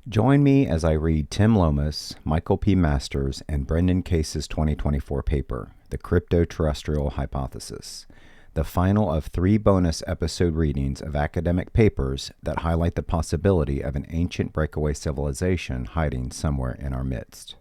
Join me as I read Tim Lomas, Michael P. Masters, and Brendan Case's 2024 paper, The Cryptoterrestrial Hypothesis, the final of 3 bonus episode readings of academic papers that highlight the possibility of an ancient breakaway civilization hiding somewhere in our midst.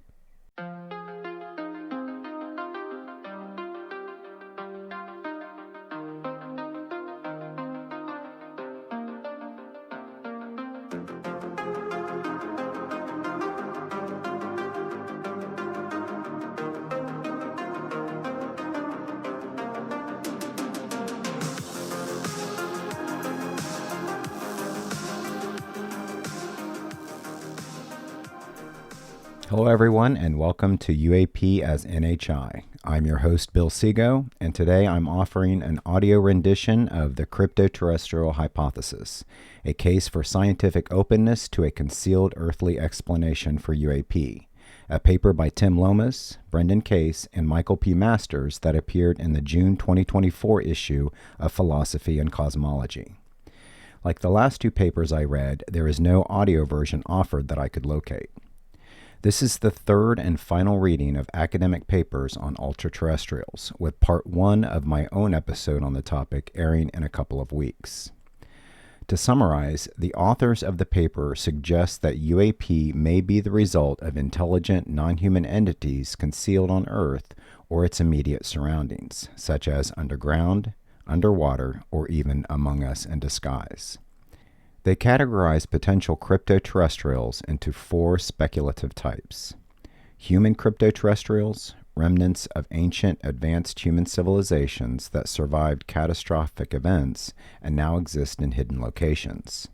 Hello everyone and welcome to UAP as NHI. I'm your host Bill Seago, and today I'm offering an audio rendition of the Cryptoterrestrial Hypothesis, a case for scientific openness to a concealed earthly explanation for UAP, a paper by Tim Lomas, Brendan Case, and Michael P. Masters that appeared in the June 2024 issue of Philosophy and Cosmology. Like the last 2 papers I read, there is no audio version offered that I could locate. This is the 3rd and final reading of academic papers on ultraterrestrials, with part 1 of my own episode on the topic airing in a couple of weeks. To summarize, the authors of the paper suggest that UAP may be the result of intelligent non-human entities concealed on Earth or its immediate surroundings, such as underground, underwater, or even among us in disguise. They categorize potential cryptoterrestrials into 4 speculative types: human cryptoterrestrials, remnants of ancient advanced human civilizations that survived catastrophic events and now exist in hidden locations;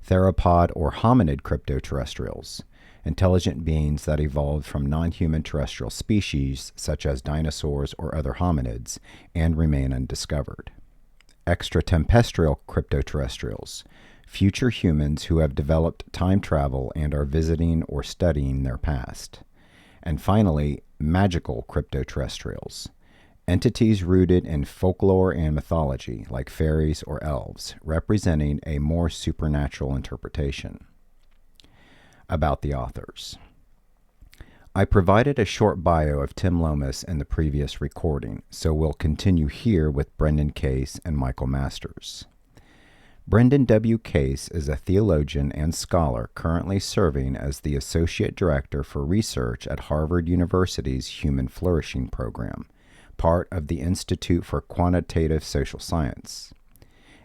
theropod or hominid cryptoterrestrials, intelligent beings that evolved from non-human terrestrial species such as dinosaurs or other hominids and remain undiscovered; extraterrestrial cryptoterrestrials, future humans who have developed time travel and are visiting or studying their past; and finally, magical cryptoterrestrials, entities rooted in folklore and mythology like fairies or elves, representing a more supernatural interpretation. About the authors. I provided a short bio of Tim Lomas in the previous recording, so we'll continue here with Brendan Case and Michael Masters. Brendan W. Case is a theologian and scholar currently serving as the Associate Director for Research at Harvard University's Human Flourishing Program, part of the Institute for Quantitative Social Science.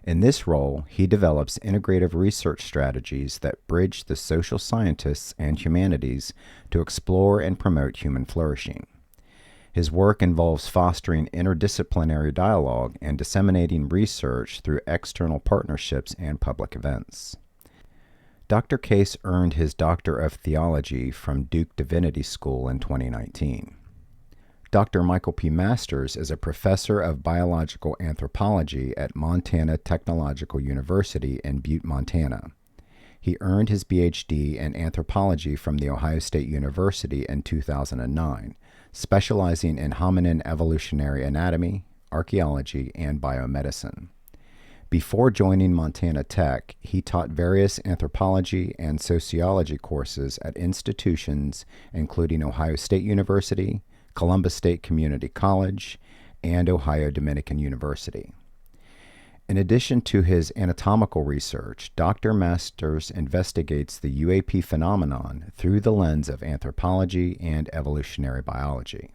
In this role, he develops integrative research strategies that bridge the social scientists and humanities to explore and promote human flourishing. His work involves fostering interdisciplinary dialogue and disseminating research through external partnerships and public events. Dr. Case earned his Doctor of Theology from Duke Divinity School in 2019. Dr. Michael P. Masters is a professor of biological anthropology at Montana Technological University in Butte, Montana. He earned his PhD in anthropology from The Ohio State University in 2009, specializing in hominin evolutionary anatomy, archaeology, and biomedicine. Before joining Montana Tech, he taught various anthropology and sociology courses at institutions including Ohio State University, Columbus State Community College, and Ohio Dominican University. In addition to his anatomical research, Dr. Masters investigates the UAP phenomenon through the lens of anthropology and evolutionary biology.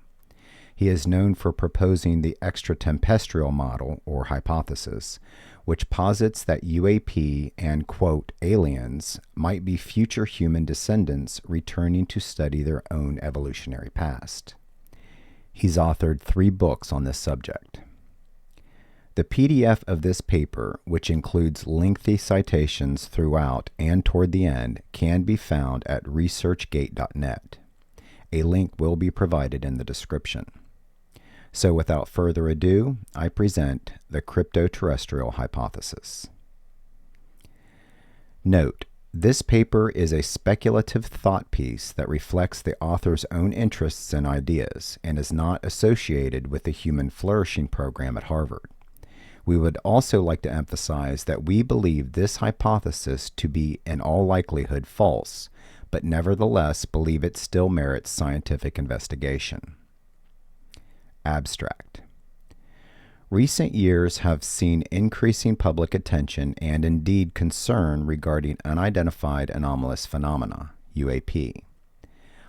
He is known for proposing the extraterrestrial model or hypothesis, which posits that UAP and, quote, aliens might be future human descendants returning to study their own evolutionary past. He's authored 3 books on this subject. The PDF of this paper, which includes lengthy citations throughout and toward the end, can be found at researchgate.net. A link will be provided in the description. So without further ado, I present the Cryptoterrestrial Hypothesis. Note: this paper is a speculative thought piece that reflects the author's own interests and ideas and is not associated with the Human Flourishing Program at Harvard. We would also like to emphasize that we believe this hypothesis to be in all likelihood false, but nevertheless believe it still merits scientific investigation. Abstract. Recent years have seen increasing public attention and indeed concern regarding unidentified anomalous phenomena, UAP.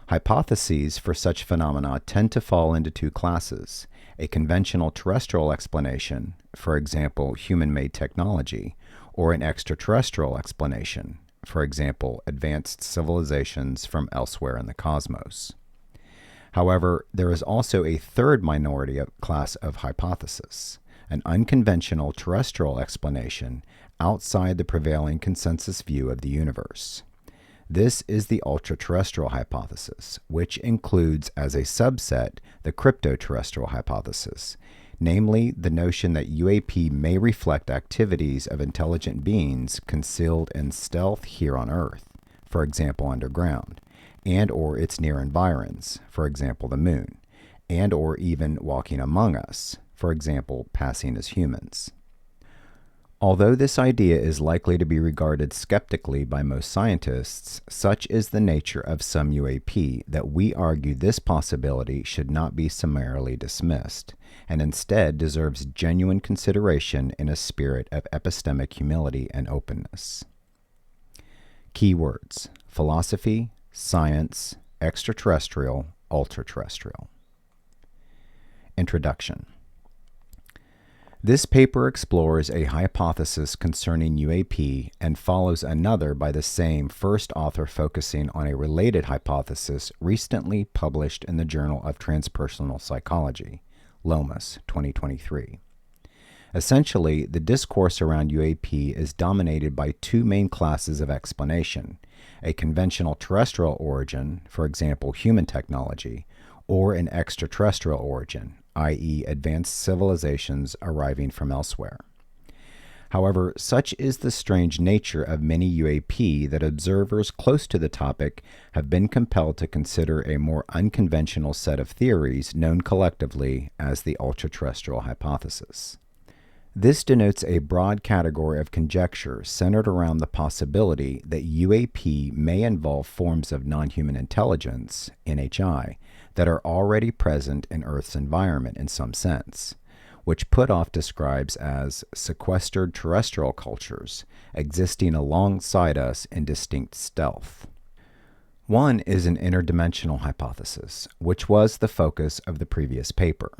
Hypotheses for such phenomena tend to fall into two classes: a conventional terrestrial explanation, for example, human-made technology, or an extraterrestrial explanation, for example, advanced civilizations from elsewhere in the cosmos. However, there is also a third minority class of hypothesis, an unconventional terrestrial explanation outside the prevailing consensus view of the universe. This is the Ultraterrestrial Hypothesis, which includes as a subset the Cryptoterrestrial Hypothesis, namely the notion that UAP may reflect activities of intelligent beings concealed in stealth here on Earth, for example underground, and or its near environs, for example the moon, and or even walking among us, for example passing as humans. Although this idea is likely to be regarded skeptically by most scientists, such is the nature of some UAP that we argue this possibility should not be summarily dismissed, and instead deserves genuine consideration in a spirit of epistemic humility and openness. Keywords: philosophy, science, extraterrestrial, ultraterrestrial. Introduction. This paper explores a hypothesis concerning UAP and follows another by the same first author focusing on a related hypothesis recently published in the Journal of Transpersonal Psychology, Lomas, 2023. Essentially, the discourse around UAP is dominated by two main classes of explanation: a conventional terrestrial origin, for example human technology, or an extraterrestrial origin, i.e. advanced civilizations arriving from elsewhere. However, such is the strange nature of many UAP that observers close to the topic have been compelled to consider a more unconventional set of theories known collectively as the Ultraterrestrial Hypothesis. This denotes a broad category of conjecture centered around the possibility that UAP may involve forms of non-human intelligence, NHI, that are already present in Earth's environment in some sense, which Puthoff describes as sequestered terrestrial cultures existing alongside us in distinct stealth. One is an interdimensional hypothesis, which was the focus of the previous paper.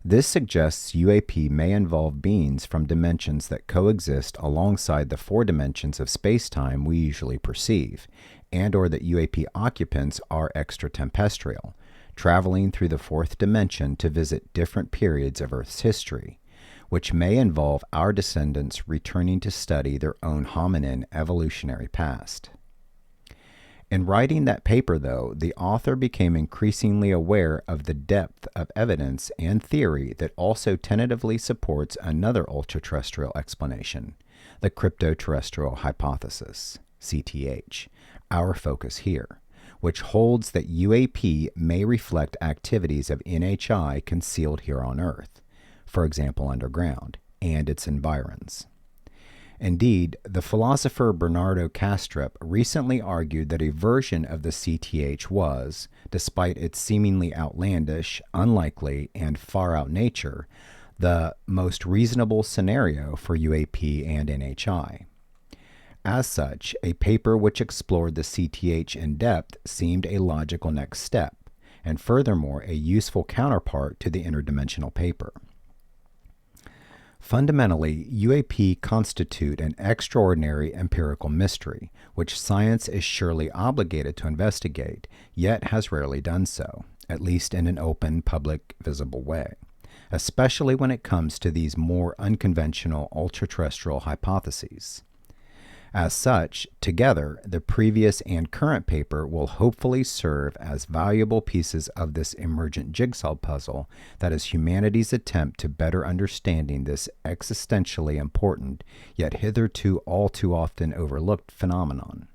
This suggests UAP may involve beings from dimensions that coexist alongside the four dimensions of space-time we usually perceive, and or that UAP occupants are extraterrestrial, traveling through the fourth dimension to visit different periods of Earth's history, which may involve our descendants returning to study their own hominin evolutionary past. In writing that paper, though, the author became increasingly aware of the depth of evidence and theory that also tentatively supports another ultraterrestrial explanation, the Cryptoterrestrial Hypothesis, CTH, our focus here, which holds that UAP may reflect activities of NHI concealed here on Earth, for example underground, and its environs. Indeed, the philosopher Bernardo Kastrup recently argued that a version of the CTH was, despite its seemingly outlandish, unlikely, and far-out nature, the most reasonable scenario for UAP and NHI. As such, a paper which explored the CTH in depth seemed a logical next step, and furthermore a useful counterpart to the interdimensional paper. Fundamentally, UAP constitute an extraordinary empirical mystery, which science is surely obligated to investigate, yet has rarely done so, at least in an open, public, visible way, especially when it comes to these more unconventional ultraterrestrial hypotheses. As such, together, the previous and current paper will hopefully serve as valuable pieces of this emergent jigsaw puzzle that is humanity's attempt to better understanding this existentially important, yet hitherto all too often overlooked phenomenon.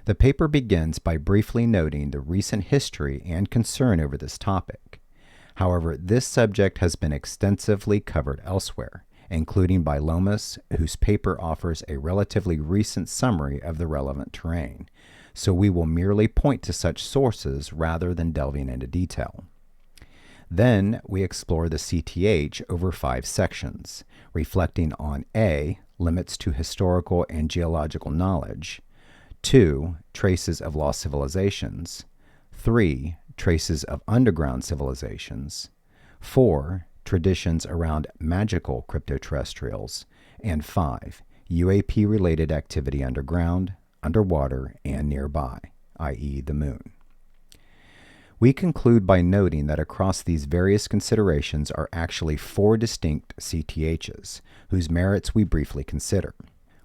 The paper begins by briefly noting the recent history and concern over this topic. However, this subject has been extensively covered elsewhere, including by Lomas, whose paper offers a relatively recent summary of the relevant terrain, so we will merely point to such sources rather than delving into detail. Then we explore the CTH over 5 sections, reflecting on A, limits to historical and geological knowledge, 2, traces of lost civilizations, 3, traces of underground civilizations, 4, traditions around magical cryptoterrestrials, and 5, UAP-related activity underground, underwater, and nearby, i.e. the moon. We conclude by noting that across these various considerations are actually 4 distinct CTHs, whose merits we briefly consider.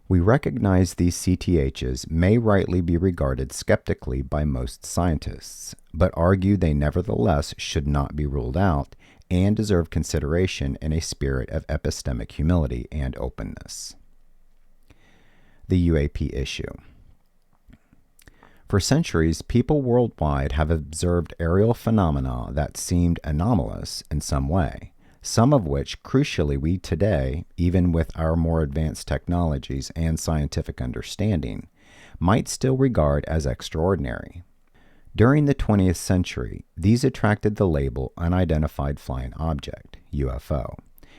We recognize these CTHs may rightly be regarded skeptically by most scientists, but argue they nevertheless should not be ruled out and deserve consideration in a spirit of epistemic humility and openness. The UAP issue. For centuries, people worldwide have observed aerial phenomena that seemed anomalous in some way, some of which, crucially, we today, even with our more advanced technologies and scientific understanding, might still regard as extraordinary. During the 20th century, these attracted the label Unidentified Flying Object, UFO,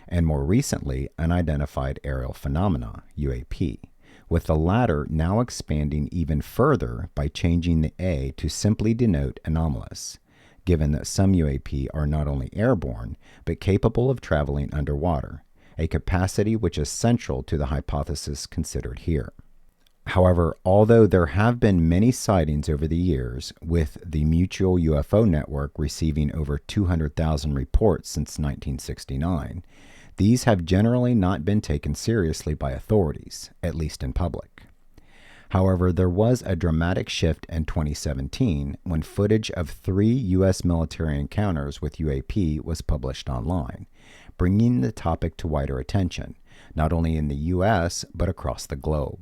and more recently, Unidentified Aerial Phenomena, UAP, with the latter now expanding even further by changing the A to simply denote anomalous, given that some UAP are not only airborne, but capable of traveling underwater, a capacity which is central to the hypothesis considered here. However, although there have been many sightings over the years, with the Mutual UFO Network receiving over 200,000 reports since 1969, these have generally not been taken seriously by authorities, at least in public. However, there was a dramatic shift in 2017 when footage of 3 U.S. military encounters with UAP was published online, bringing the topic to wider attention, not only in the U.S., but across the globe.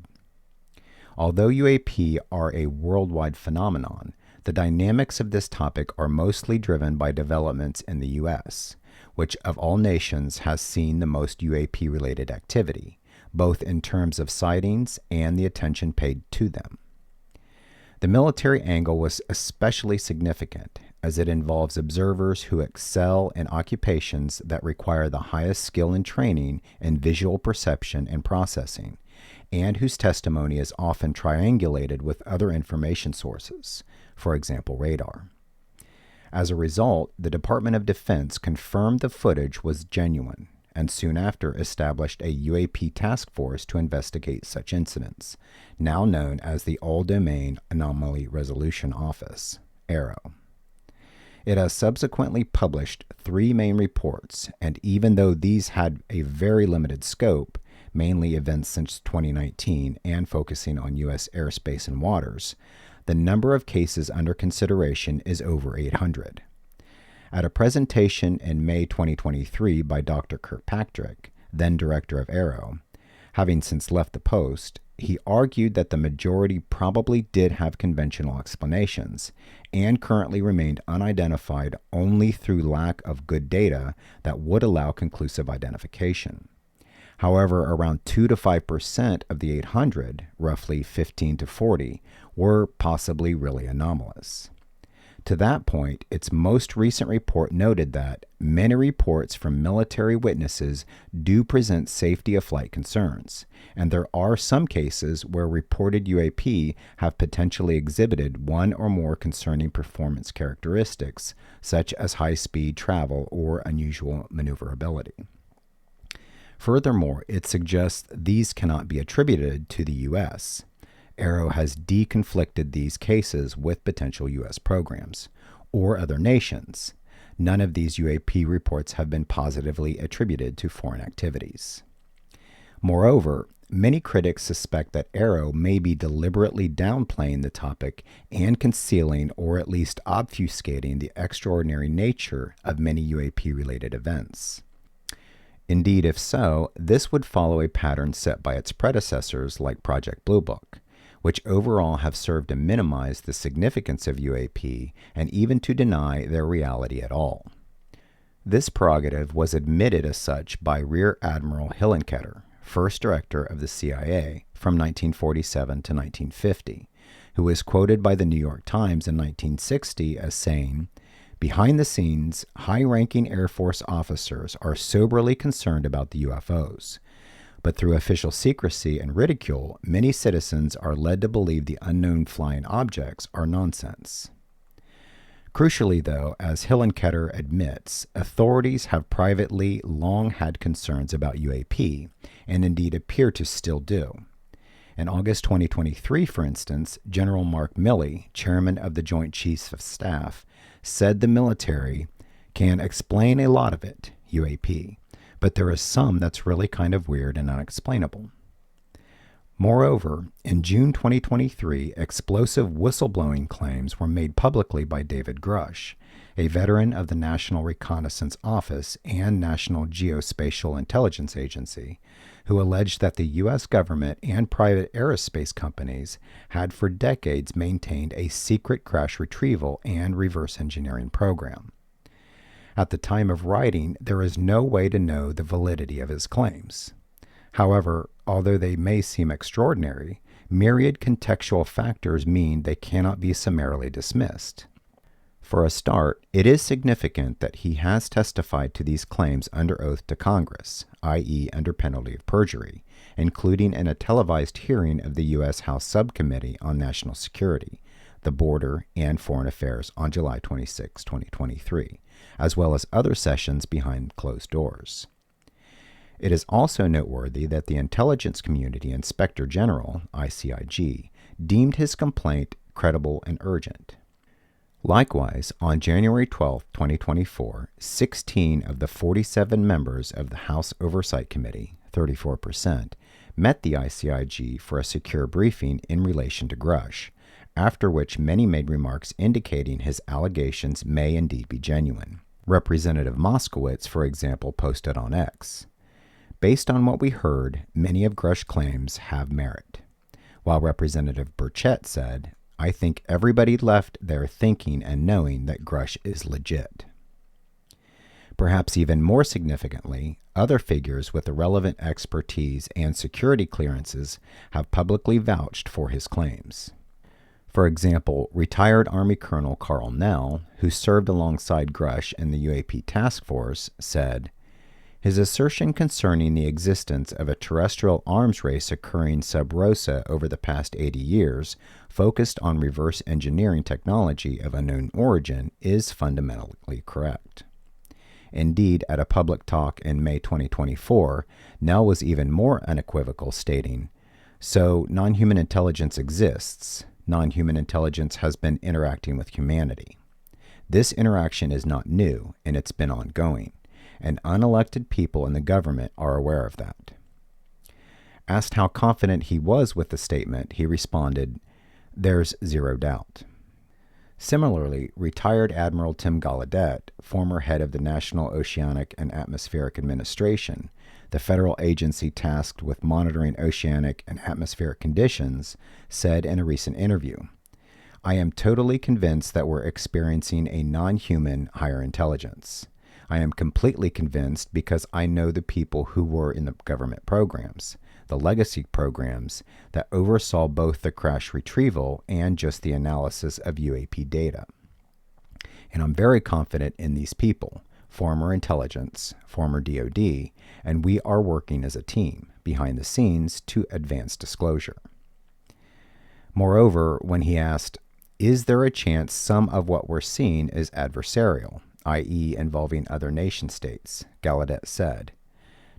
Although UAP are a worldwide phenomenon, the dynamics of this topic are mostly driven by developments in the U.S., which of all nations has seen the most UAP-related activity, both in terms of sightings and the attention paid to them. The military angle was especially significant, as it involves observers who excel in occupations that require the highest skill and training in visual perception and processing, and whose testimony is often triangulated with other information sources, for example, radar. As a result, the Department of Defense confirmed the footage was genuine, and soon after established a UAP task force to investigate such incidents, now known as the All-Domain Anomaly Resolution Office, AARO. It has subsequently published 3 main reports, and even though these had a very limited scope, mainly events since 2019 and focusing on U.S. airspace and waters, the number of cases under consideration is over 800. At a presentation in May 2023 by Dr. Kirkpatrick, then director of AARO, having since left the post, he argued that the majority probably did have conventional explanations and currently remained unidentified only through lack of good data that would allow conclusive identification. However, around 2 to 5% of the 800, roughly 15 to 40, were possibly really anomalous. To that point, its most recent report noted that many reports from military witnesses do present safety of flight concerns, and there are some cases where reported UAP have potentially exhibited one or more concerning performance characteristics, such as high-speed travel or unusual maneuverability. Furthermore, it suggests these cannot be attributed to the U.S. AARO has deconflicted these cases with potential U.S. programs or other nations. None of these UAP reports have been positively attributed to foreign activities. Moreover, many critics suspect that AARO may be deliberately downplaying the topic and concealing or at least obfuscating the extraordinary nature of many UAP-related events. Indeed, if so, this would follow a pattern set by its predecessors like Project Blue Book, which overall have served to minimize the significance of UAP and even to deny their reality at all. This prerogative was admitted as such by Rear Admiral Hillenkoetter, first director of the CIA from 1947 to 1950, who was quoted by the New York Times in 1960 as saying, "Behind the scenes, high-ranking Air Force officers are soberly concerned about the UFOs. But through official secrecy and ridicule, many citizens are led to believe the unknown flying objects are nonsense." Crucially, though, as Hillenkoetter admits, authorities have privately long had concerns about UAP, and indeed appear to still do. In August 2023, for instance, General Mark Milley, chairman of the Joint Chiefs of Staff, said the military can explain a lot of it, UAP, but there is some that's really kind of weird and unexplainable. Moreover, in June 2023, explosive whistleblowing claims were made publicly by David Grush, a veteran of the National Reconnaissance Office and National Geospatial Intelligence Agency, who alleged that the U.S. government and private aerospace companies had for decades maintained a secret crash retrieval and reverse engineering program. At the time of writing, there is no way to know the validity of his claims. However, although they may seem extraordinary, myriad contextual factors mean they cannot be summarily dismissed. For a start, it is significant that he has testified to these claims under oath to Congress, i.e., under penalty of perjury, including in a televised hearing of the U.S. House Subcommittee on National Security, the Border, and Foreign Affairs on July 26, 2023, as well as other sessions behind closed doors. It is also noteworthy that the Intelligence Community Inspector General, ICIG, deemed his complaint credible and urgent. Likewise, on January 12, 2024, 16 of the 47 members of the House Oversight Committee, 34%, met the ICIG for a secure briefing in relation to Grush, after which many made remarks indicating his allegations may indeed be genuine. Representative Moskowitz, for example, posted on X, "Based on what we heard, many of Grush's claims have merit." While Representative Burchett said, "I think everybody left there thinking and knowing that Grush is legit." Perhaps even more significantly, other figures with the relevant expertise and security clearances have publicly vouched for his claims. For example, retired Army Colonel Carl Nell, who served alongside Grush in the UAP task force, said, "His assertion concerning the existence of a terrestrial arms race occurring sub rosa over the past 80 years, focused on reverse engineering technology of unknown origin, is fundamentally correct." Indeed, at a public talk in May 2024, Nell was even more unequivocal, stating, "So non-human intelligence exists. Non-human intelligence has been interacting with humanity. This interaction is not new, and it's been ongoing, and unelected people in the government are aware of that." Asked how confident he was with the statement, he responded, "There's zero doubt." Similarly, retired Admiral Tim Gallaudet, former head of the National Oceanic and Atmospheric Administration, the federal agency tasked with monitoring oceanic and atmospheric conditions, said in a recent interview, "I am totally convinced that we're experiencing a non-human higher intelligence. I am completely convinced because I know the people who were in the government programs, the legacy programs that oversaw both the crash retrieval and just the analysis of UAP data. And I'm very confident in these people, former intelligence, former DOD, and we are working as a team behind the scenes to advance disclosure." Moreover, when he asked, "Is there a chance some of what we're seeing is adversarial, i.e. involving other nation states?" Gallaudet said,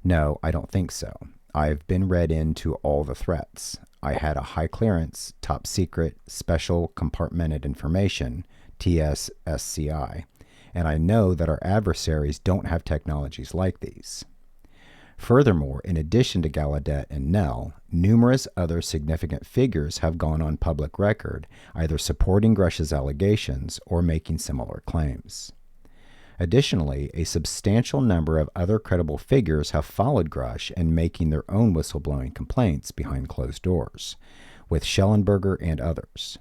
"No, I don't think so. I've been read into all the threats. I had a high clearance, top secret, special compartmented information, TSSCI, and I know that our adversaries don't have technologies like these." Furthermore, in addition to Gallaudet and Nell, numerous other significant figures have gone on public record, either supporting Grush's allegations or making similar claims. Additionally, a substantial number of other credible figures have followed Grush in making their own whistleblowing complaints behind closed doors, with Schellenberger and others.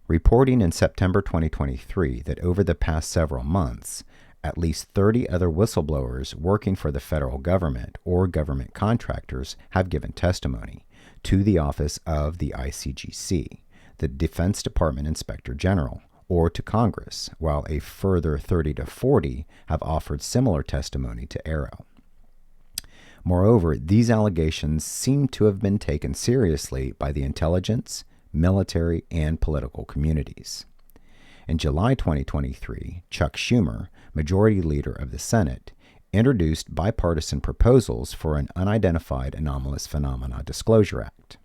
Reporting in September 2023 that over the past several months, at least 30 other whistleblowers working for the federal government or government contractors have given testimony to the office of the ICGC, the Defense Department Inspector General, or to Congress, while a further 30 to 40 have offered similar testimony to AARO. Moreover, these allegations seem to have been taken seriously by the intelligence, military, and political communities. In July 2023, Chuck Schumer, Majority Leader of the Senate, introduced bipartisan proposals for an Unidentified Anomalous Phenomena Disclosure Act.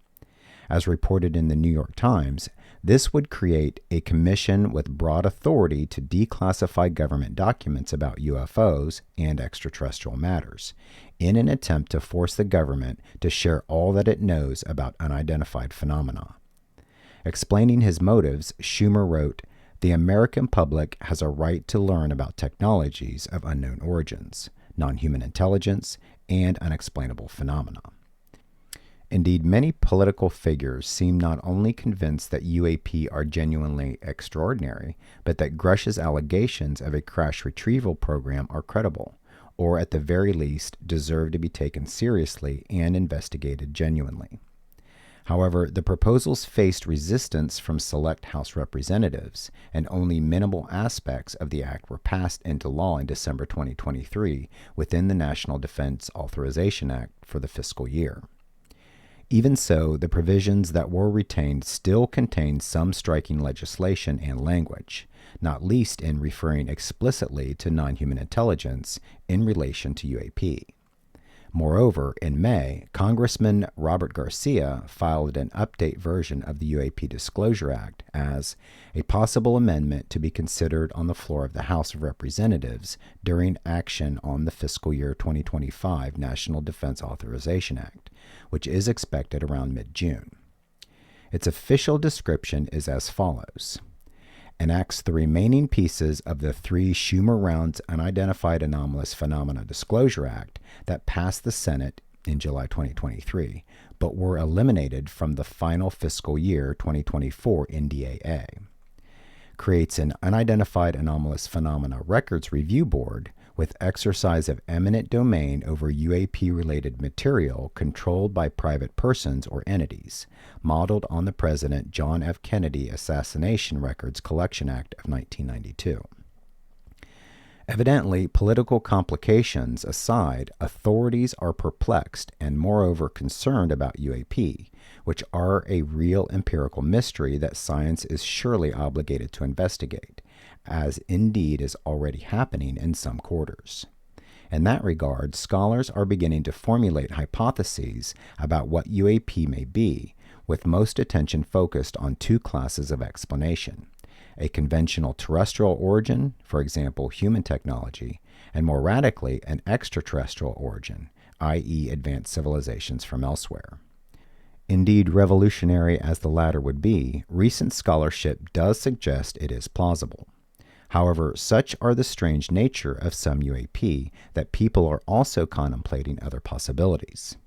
As reported in the New York Times, this would create a commission with broad authority to declassify government documents about UFOs and extraterrestrial matters, in an attempt to force the government to share all that it knows about unidentified phenomena. Explaining his motives, Schumer wrote, "The American public has a right to learn about technologies of unknown origins, non-human intelligence, and unexplainable phenomena." Indeed, many political figures seem not only convinced that UAP are genuinely extraordinary, but that Grush's allegations of a crash retrieval program are credible, or at the very least deserve to be taken seriously and investigated genuinely. However, the proposals faced resistance from select House representatives, and only minimal aspects of the act were passed into law in December 2023 within the National Defense Authorization Act for the fiscal year. Even so, the provisions that were retained still contain some striking legislation and language, not least in referring explicitly to non-human intelligence in relation to UAP. Moreover, in May, Congressman Robert Garcia filed an update version of the UAP Disclosure Act as a possible amendment to be considered on the floor of the House of Representatives during action on the fiscal year 2025 National Defense Authorization Act, which is expected around mid-June. Its official description is as follows: enacts the remaining pieces of the 3 Schumer rounds Unidentified Anomalous Phenomena Disclosure Act that passed the Senate in July 2023, but were eliminated from the final fiscal year 2024 NDAA. Creates an Unidentified Anomalous Phenomena Records Review Board with exercise of eminent domain over UAP-related material controlled by private persons or entities, modeled on the President John F. Kennedy Assassination Records Collection Act of 1992. Evidently, political complications aside, authorities are perplexed and moreover concerned about UAP, which are a real empirical mystery that science is surely obligated to investigate, as indeed is already happening in some quarters. In that regard, scholars are beginning to formulate hypotheses about what UAP may be, with most attention focused on 2 classes of explanation: a conventional terrestrial origin, for example, human technology, and more radically, an extraterrestrial origin, i.e., advanced civilizations from elsewhere. Indeed, revolutionary as the latter would be, recent scholarship does suggest it is plausible. However, such are the strange nature of some UAP that people are also contemplating other possibilities.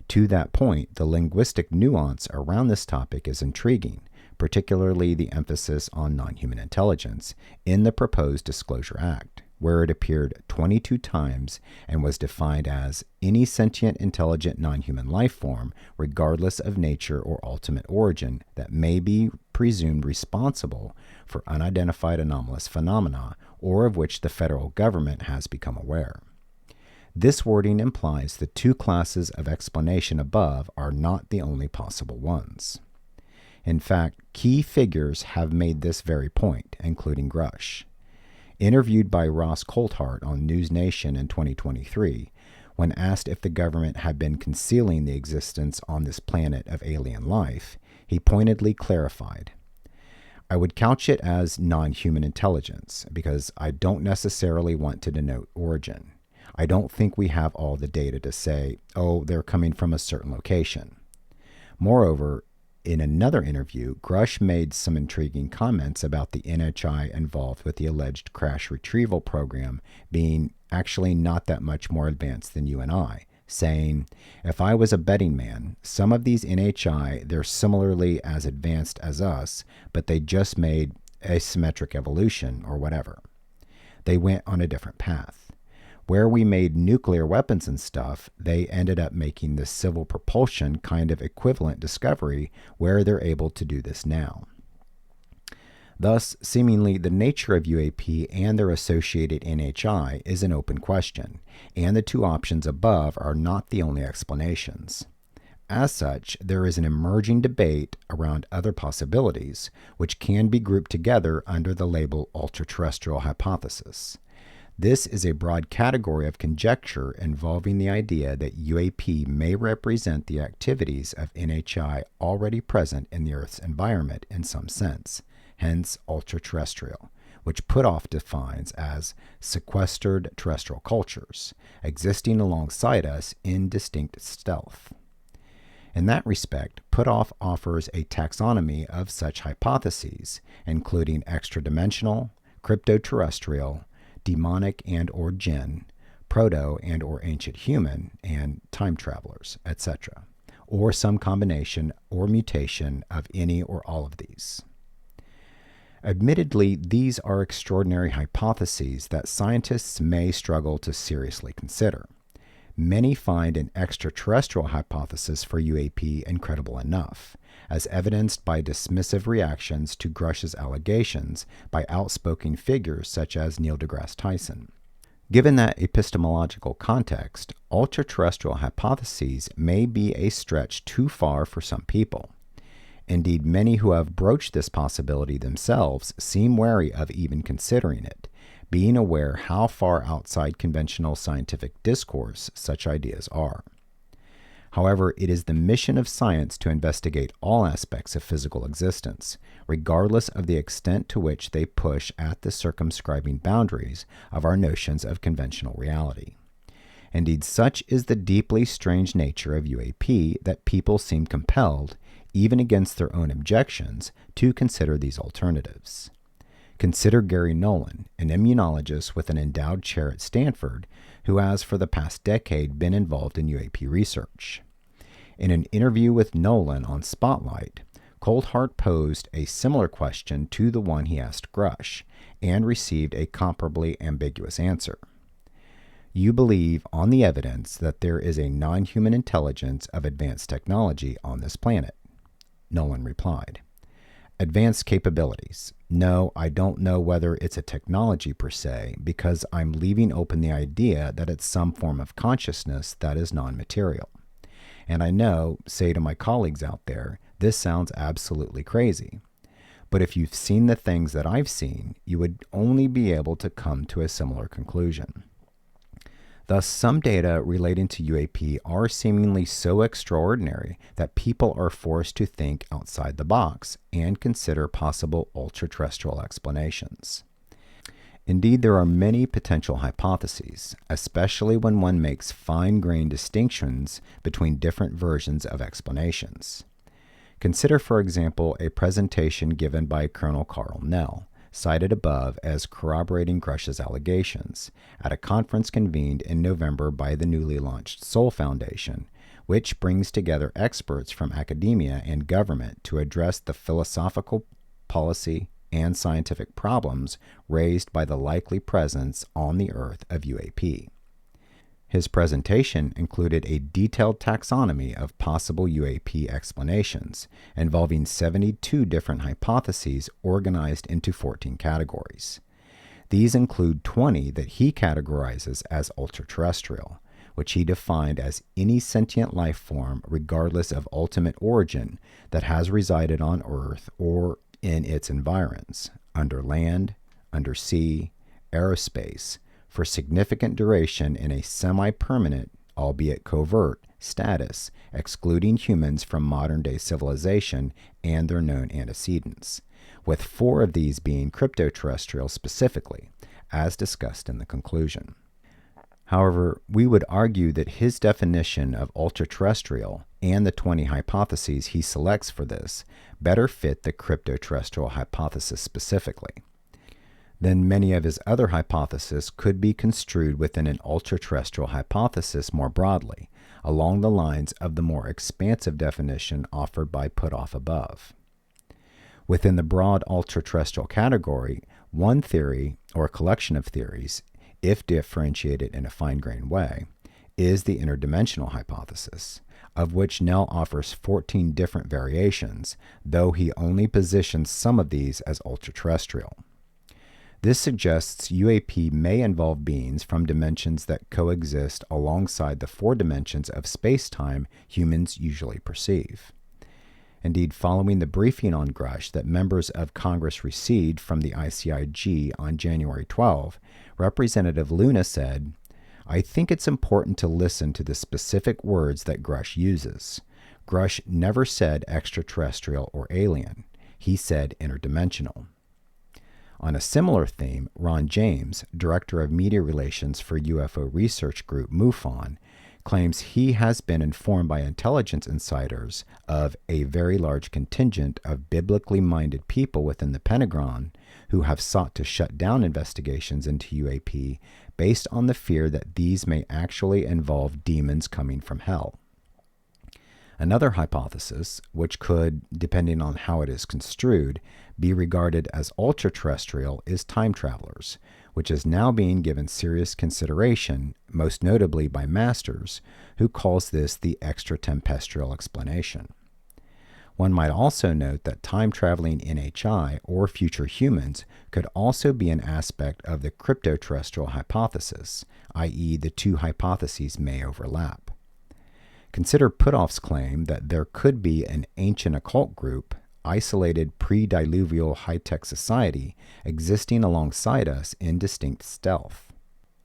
To that point, the linguistic nuance around this topic is intriguing, particularly the emphasis on non-human intelligence in the proposed Disclosure Act, where it appeared 22 times and was defined as any sentient, intelligent, non-human life form, regardless of nature or ultimate origin, that may be presumed responsible for unidentified anomalous phenomena, or of which the federal government has become aware. This wording implies the 2 classes of explanation above are not the only possible ones. In fact, key figures have made this very point, including Grush. Interviewed by Ross Coulthart on News Nation in 2023, when asked if the government had been concealing the existence on this planet of alien life, he pointedly clarified, "I would couch it as non-human intelligence because I don't necessarily want to denote origin. I don't think we have all the data to say, oh, they're coming from a certain location." Moreover, in another interview, Grush made some intriguing comments about the NHI involved with the alleged crash retrieval program being actually not that much more advanced than you and I, saying, "If I was a betting man, some of these NHI, they're similarly as advanced as us, but they just made asymmetric evolution or whatever." They went on a different path. Where we made nuclear weapons and stuff, they ended up making this civil propulsion kind of equivalent discovery where they're able to do this now. Thus, seemingly the nature of UAP and their associated NHI is an open question, and the two options above are not the only explanations. As such, there is an emerging debate around other possibilities, which can be grouped together under the label Ultraterrestrial Hypothesis. This is a broad category of conjecture involving the idea that UAP may represent the activities of NHI already present in the Earth's environment in some sense, hence ultraterrestrial, which Puthoff defines as sequestered terrestrial cultures, existing alongside us in distinct stealth. In that respect, Puthoff offers a taxonomy of such hypotheses, including extra-dimensional, cryptoterrestrial, demonic and or jinn, proto and or ancient human, and time travelers, etc., or some combination or mutation of any or all of these. Admittedly, these are extraordinary hypotheses that scientists may struggle to seriously consider. Many find an extraterrestrial hypothesis for UAP incredible enough, as evidenced by dismissive reactions to Grush's allegations by outspoken figures such as Neil deGrasse Tyson. Given that epistemological context, ultraterrestrial hypotheses may be a stretch too far for some people. Indeed, many who have broached this possibility themselves seem wary of even considering it, being aware how far outside conventional scientific discourse such ideas are. However, it is the mission of science to investigate all aspects of physical existence, regardless of the extent to which they push at the circumscribing boundaries of our notions of conventional reality. Indeed, such is the deeply strange nature of UAP that people seem compelled, even against their own objections, to consider these alternatives. Consider Gary Nolan, an immunologist with an endowed chair at Stanford, who has for the past decade been involved in UAP research. In an interview with Nolan on Spotlight, Coulthart posed a similar question to the one he asked Grush, and received a comparably ambiguous answer. You believe on the evidence that there is a non-human intelligence of advanced technology on this planet? Nolan replied, advanced capabilities. No, I don't know whether it's a technology per se, because I'm leaving open the idea that it's some form of consciousness that is non-material. And I know, say to my colleagues out there, this sounds absolutely crazy. But if you've seen the things that I've seen, you would only be able to come to a similar conclusion. Thus, some data relating to UAP are seemingly so extraordinary that people are forced to think outside the box and consider possible ultraterrestrial explanations. Indeed, there are many potential hypotheses, especially when one makes fine-grained distinctions between different versions of explanations. Consider, for example, a presentation given by Colonel Carl Nell, cited above as corroborating Grush's allegations, at a conference convened in November by the newly launched Soul Foundation, which brings together experts from academia and government to address the philosophical, policy, and scientific problems raised by the likely presence on the Earth of UAP. His presentation included a detailed taxonomy of possible UAP explanations, involving 72 different hypotheses organized into 14 categories. These include 20 that he categorizes as ultraterrestrial, which he defined as any sentient life form regardless of ultimate origin that has resided on Earth or in its environs, under land, under sea, aerospace, for significant duration in a semi-permanent, albeit covert, status, excluding humans from modern-day civilization and their known antecedents, with 4 of these being cryptoterrestrial specifically, as discussed in the conclusion. However, we would argue that his definition of ultraterrestrial and the 20 hypotheses he selects for this better fit the cryptoterrestrial hypothesis specifically. Then many of his other hypotheses could be construed within an ultraterrestrial hypothesis more broadly, along the lines of the more expansive definition offered by Puthoff above. Within the broad ultraterrestrial category, One theory, or collection of theories, if differentiated in a fine-grained way, is the interdimensional hypothesis, of which Nell offers 14 different variations, though he only positions some of these as ultraterrestrial. This suggests UAP may involve beings from dimensions that coexist alongside the 4 dimensions of space-time humans usually perceive. Indeed, following the briefing on Grush that members of Congress received from the ICIG on January 12, Representative Luna said, "I think it's important to listen to the specific words that Grush uses. Grush never said extraterrestrial or alien. He said interdimensional." On a similar theme, Ron James, Director of Media Relations for UFO research group MUFON, claims he has been informed by intelligence insiders of a very large contingent of biblically minded people within the Pentagon who have sought to shut down investigations into UAP based on the fear that these may actually involve demons coming from hell. Another hypothesis, which could, depending on how it is construed, be regarded as ultraterrestrial, is time travelers, which is now being given serious consideration, most notably by Masters, who calls this the extraterrestrial explanation. One might also note that time-traveling NHI, or future humans, could also be an aspect of the cryptoterrestrial hypothesis, i.e. the two hypotheses may overlap. Consider Puthoff's claim that there could be an ancient occult group, isolated pre-diluvial high-tech society, existing alongside us in distinct stealth.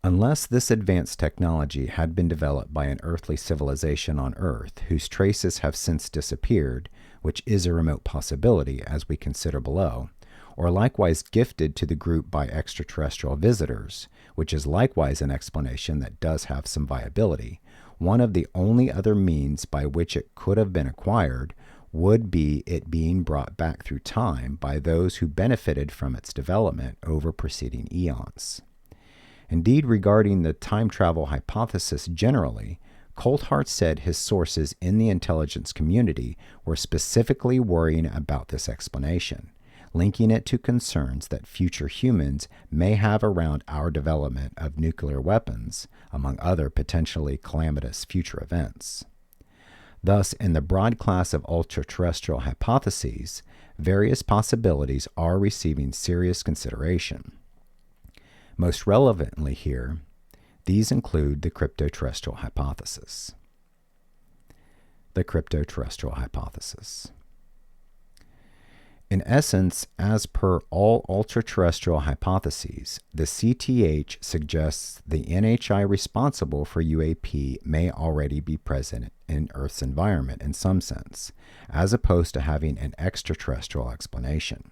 Unless this advanced technology had been developed by an earthly civilization on Earth whose traces have since disappeared, which is a remote possibility as we consider below, or likewise gifted to the group by extraterrestrial visitors, which is likewise an explanation that does have some viability, one of the only other means by which it could have been acquired would be it being brought back through time by those who benefited from its development over preceding eons. Indeed, regarding the time travel hypothesis generally, Coulthard said his sources in the intelligence community were specifically worrying about this explanation, linking it to concerns that future humans may have around our development of nuclear weapons, among other potentially calamitous future events. Thus, in the broad class of ultraterrestrial hypotheses, various possibilities are receiving serious consideration. Most relevantly here, these include the cryptoterrestrial hypothesis. The cryptoterrestrial hypothesis. In essence, as per all ultraterrestrial hypotheses, the CTH suggests the NHI responsible for UAP may already be present in Earth's environment in some sense, as opposed to having an extraterrestrial explanation.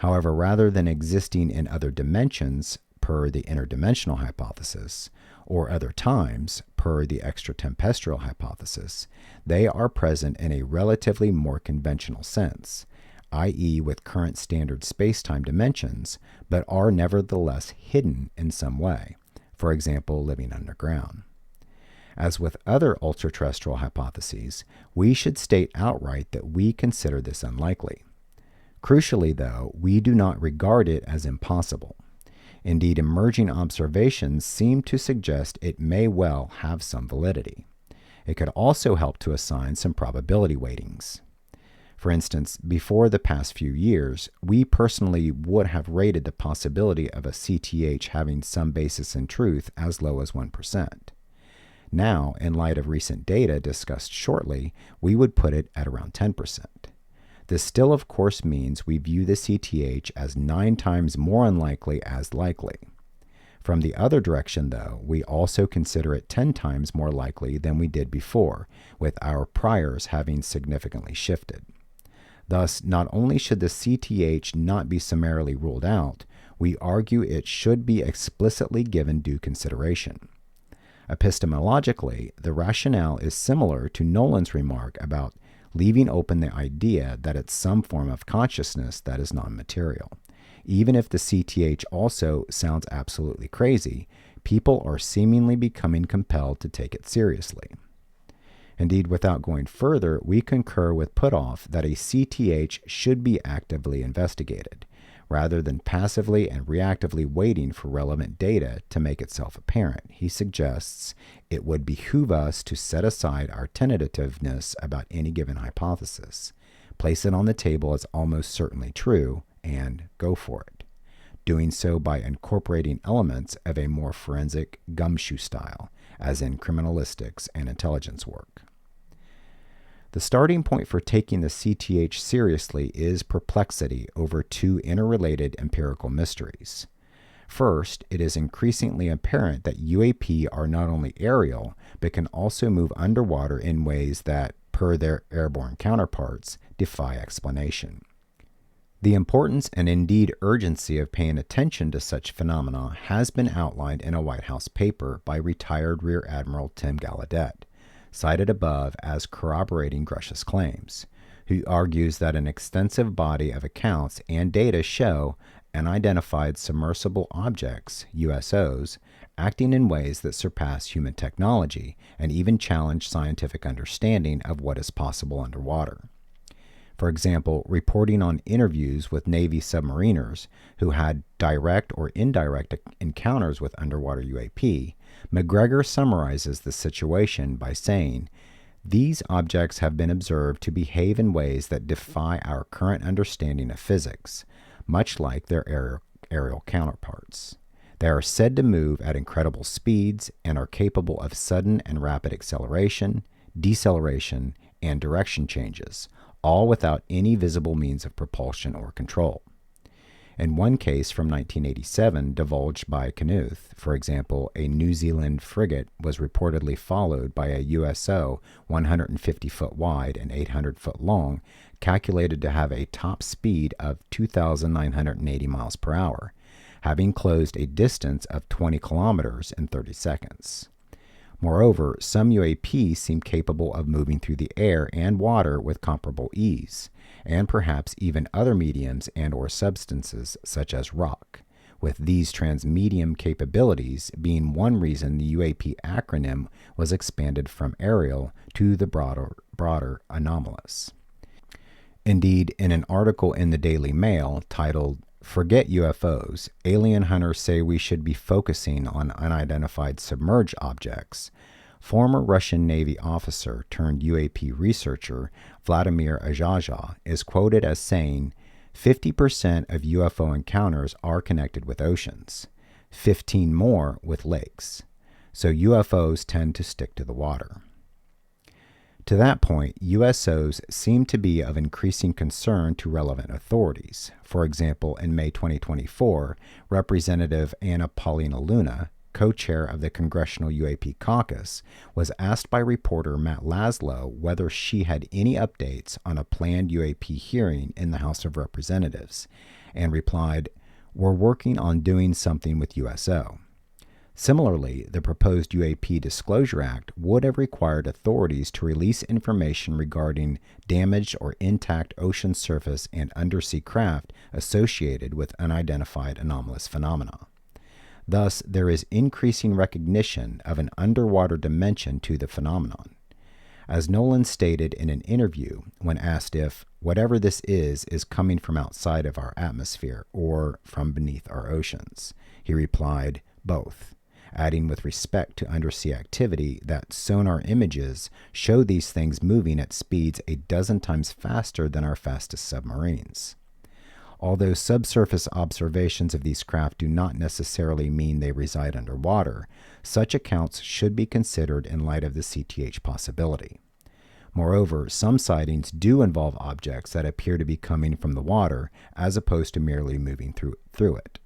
However, rather than existing in other dimensions, per the interdimensional hypothesis, or other times, per the extraterrestrial hypothesis, they are present in a relatively more conventional sense, i.e. with current standard space-time dimensions, but are nevertheless hidden in some way, for example, living underground. As with other ultraterrestrial hypotheses, we should state outright that we consider this unlikely. Crucially, though, we do not regard it as impossible. Indeed, emerging observations seem to suggest it may well have some validity. It could also help to assign some probability weightings. For instance, before the past few years, we personally would have rated the possibility of a CTH having some basis in truth as low as 1%. Now, in light of recent data discussed shortly, we would put it at around 10%. This still, of course, means we view the CTH as 9 times more unlikely as likely. From the other direction, though, we also consider it 10 times more likely than we did before, with our priors having significantly shifted. Thus, not only should the CTH not be summarily ruled out, we argue it should be explicitly given due consideration. Epistemologically, the rationale is similar to Nolan's remark about leaving open the idea that it's some form of consciousness that is non-material. Even if the CTH also sounds absolutely crazy, people are seemingly becoming compelled to take it seriously. Indeed, without going further, we concur with Puthoff that a CTH should be actively investigated, Rather than passively and reactively waiting for relevant data to make itself apparent, he suggests it would behoove us to set aside our tentativeness about any given hypothesis, place it on the table as almost certainly true, and go for it, doing so by incorporating elements of a more forensic gumshoe style, as in criminalistics and intelligence work. The starting point for taking the CTH seriously is perplexity over two interrelated empirical mysteries. First, it is increasingly apparent that UAP are not only aerial, but can also move underwater in ways that, per their airborne counterparts, defy explanation. The importance and indeed urgency of paying attention to such phenomena has been outlined in a White House paper by retired Rear Admiral Tim Gallaudet, cited above as corroborating Grush's claims, who argues that an extensive body of accounts and data show unidentified submersible objects, USOs, acting in ways that surpass human technology and even challenge scientific understanding of what is possible underwater. For example, reporting on interviews with Navy submariners who had direct or indirect encounters with underwater UAP, McGregor summarizes the situation by saying, "These objects have been observed to behave in ways that defy our current understanding of physics, much like their aerial counterparts. They are said to move at incredible speeds and are capable of sudden and rapid acceleration, deceleration, and direction changes, all without any visible means of propulsion or control." In one case from 1987 divulged by Knuth, for example, a New Zealand frigate was reportedly followed by a USO 150 foot wide and 800 foot long, calculated to have a top speed of 2,980 miles per hour, having closed a distance of 20 kilometers in 30 seconds. Moreover, some UAP seem capable of moving through the air and water with comparable ease, and perhaps even other mediums and or substances such as rock, with these transmedium capabilities being one reason the UAP acronym was expanded from aerial to the broader anomalous. Indeed, in an article in the Daily Mail titled "Forget UFOs, Alien Hunters Say We Should Be Focusing on Unidentified Submerged Objects," former Russian Navy officer turned UAP researcher Vladimir Ajaja is quoted as saying, 50% of UFO encounters are connected with oceans, 15 more with lakes, so UFOs tend to stick to the water. To that point, USOs seem to be of increasing concern to relevant authorities. For example, in May 2024, Representative Anna Paulina Luna, co-chair of the Congressional UAP Caucus, was asked by reporter Matt Laszlo whether she had any updates on a planned UAP hearing in the House of Representatives, and replied, "We're working on doing something with USO." Similarly, the proposed UAP Disclosure Act would have required authorities to release information regarding damaged or intact ocean surface and undersea craft associated with unidentified anomalous phenomena. Thus, there is increasing recognition of an underwater dimension to the phenomenon. As Nolan stated in an interview when asked if whatever this is coming from outside of our atmosphere or from beneath our oceans, he replied, "Both," adding with respect to undersea activity that sonar images show these things moving at speeds a dozen times faster than our fastest submarines. Although subsurface observations of these craft do not necessarily mean they reside underwater, such accounts should be considered in light of the CTH possibility. Moreover, some sightings do involve objects that appear to be coming from the water as opposed to merely moving through it.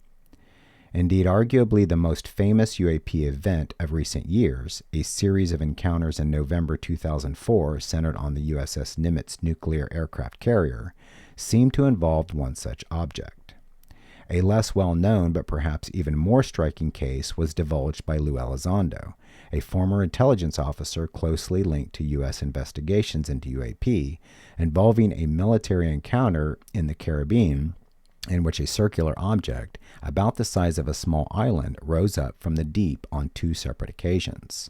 Indeed, arguably the most famous UAP event of recent years, a series of encounters in November 2004 centered on the USS Nimitz nuclear aircraft carrier, seemed to involve one such object. A less well-known but perhaps even more striking case was divulged by Lou Elizondo, a former intelligence officer closely linked to U.S. investigations into UAP, involving a military encounter in the Caribbean in which a circular object, about the size of a small island, rose up from the deep on two separate occasions.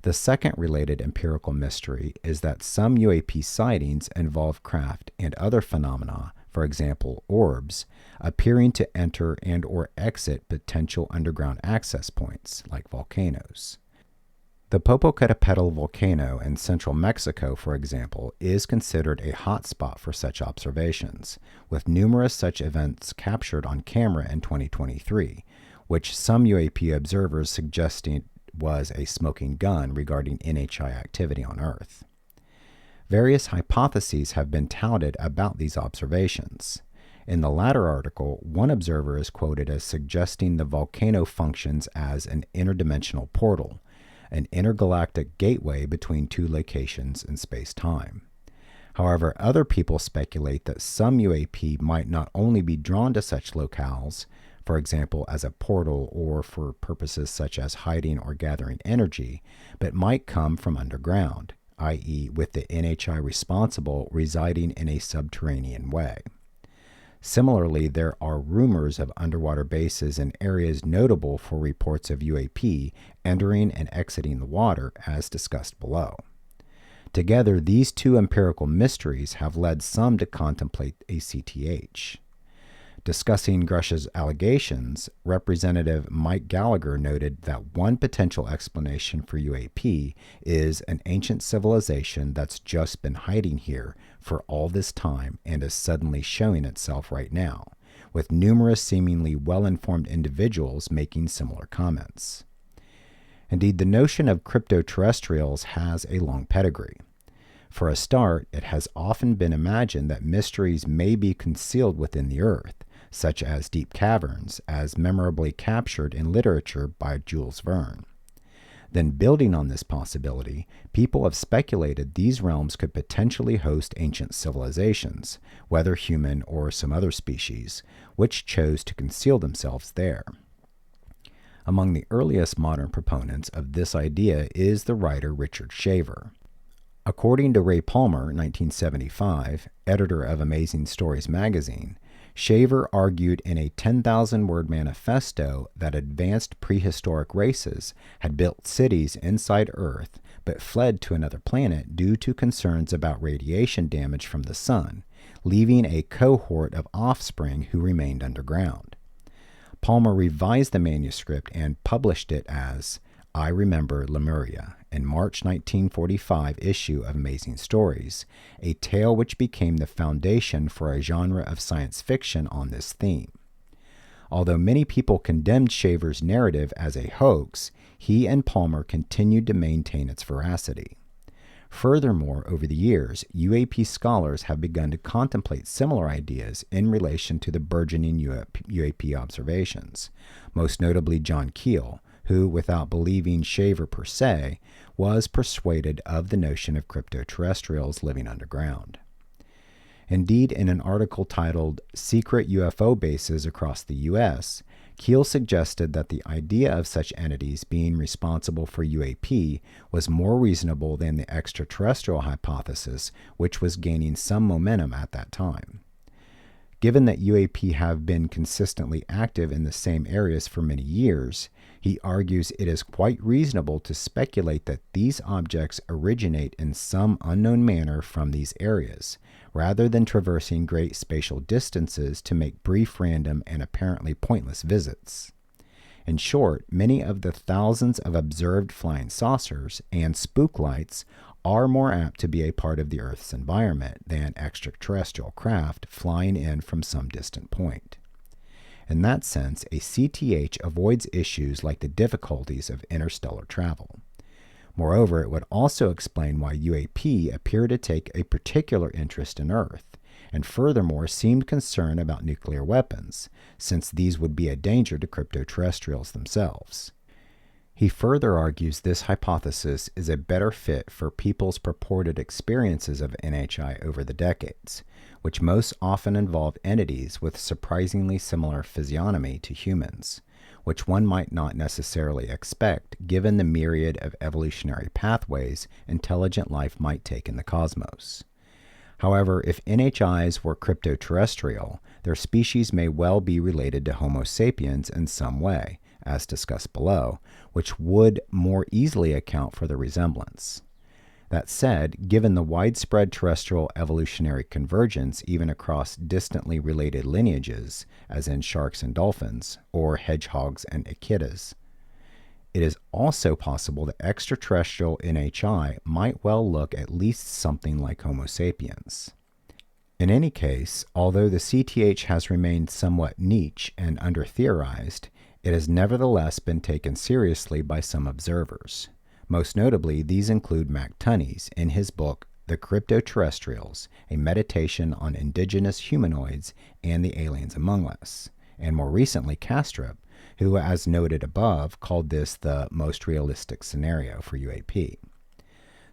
The second related empirical mystery is that some UAP sightings involve craft and other phenomena for example orbs, appearing to enter and or exit potential underground access points, like volcanoes. The Popocatépetl volcano in central Mexico, for example, is considered a hotspot for such observations, with numerous such events captured on camera in 2023, which some UAP observers suggested was a smoking gun regarding NHI activity on Earth. Various hypotheses have been touted about these observations. In the latter article, one observer is quoted as suggesting the volcano functions as an interdimensional portal, an intergalactic gateway between two locations in space-time. However, other people speculate that some UAP might not only be drawn to such locales, for example as a portal or for purposes such as hiding or gathering energy, but might come from underground, i.e. with the NHI responsible residing in a subterranean way. Similarly, there are rumors of underwater bases in areas notable for reports of UAP entering and exiting the water, as discussed below. Together, these two empirical mysteries have led some to contemplate a CTH. Discussing Grush's allegations, Representative Mike Gallagher noted that one potential explanation for UAP is an ancient civilization that's just been hiding here for all this time and is suddenly showing itself right now, with numerous seemingly well-informed individuals making similar comments. Indeed, the notion of cryptoterrestrials has a long pedigree. For a start, it has often been imagined that mysteries may be concealed within the Earth, such as deep caverns, as memorably captured in literature by Jules Verne. Then, building on this possibility, people have speculated these realms could potentially host ancient civilizations, whether human or some other species, which chose to conceal themselves there. Among the earliest modern proponents of this idea is the writer Richard Shaver. According to Ray Palmer, 1975, editor of Amazing Stories magazine, Shaver argued in a 10,000-word manifesto that advanced prehistoric races had built cities inside Earth but fled to another planet due to concerns about radiation damage from the sun, leaving a cohort of offspring who remained underground. Palmer revised the manuscript and published it as I Remember Lemuria in March 1945 issue of Amazing Stories, a tale which became the foundation for a genre of science fiction on this theme. Although many people condemned Shaver's narrative as a hoax, he and Palmer continued to maintain its veracity. Furthermore, over the years, UAP scholars have begun to contemplate similar ideas in relation to the burgeoning UAP observations, most notably John Keel, who, without believing Shaver per se, was persuaded of the notion of cryptoterrestrials living underground. Indeed, in an article titled Secret UFO Bases Across the U.S., Keel suggested that the idea of such entities being responsible for UAP was more reasonable than the extraterrestrial hypothesis, which was gaining some momentum at that time. Given that UAP have been consistently active in the same areas for many years, he argues it is quite reasonable to speculate that these objects originate in some unknown manner from these areas, rather than traversing great spatial distances to make brief, random, and apparently pointless visits. In short, many of the thousands of observed flying saucers and spook lights are more apt to be a part of the Earth's environment than extraterrestrial craft flying in from some distant point. In that sense, a CTH avoids issues like the difficulties of interstellar travel. Moreover, it would also explain why UAP appear to take a particular interest in Earth, and furthermore seemed concerned about nuclear weapons, since these would be a danger to cryptoterrestrials themselves. He further argues this hypothesis is a better fit for people's purported experiences of NHI over the decades, which most often involve entities with surprisingly similar physiognomy to humans, which one might not necessarily expect given the myriad of evolutionary pathways intelligent life might take in the cosmos. However, if NHIs were cryptoterrestrial, their species may well be related to Homo sapiens in some way, as discussed below, which would more easily account for the resemblance. That said, given the widespread terrestrial evolutionary convergence even across distantly related lineages, as in sharks and dolphins, or hedgehogs and echidnas, it is also possible that extraterrestrial NHI might well look at least something like Homo sapiens. In any case, although the CTH has remained somewhat niche and under-theorized, it has nevertheless been taken seriously by some observers. Most notably, these include Mac Tunney's in his book The Cryptoterrestrials, a meditation on indigenous humanoids and the aliens among us, and more recently Kastrup, who, as noted above, called this the most realistic scenario for UAP.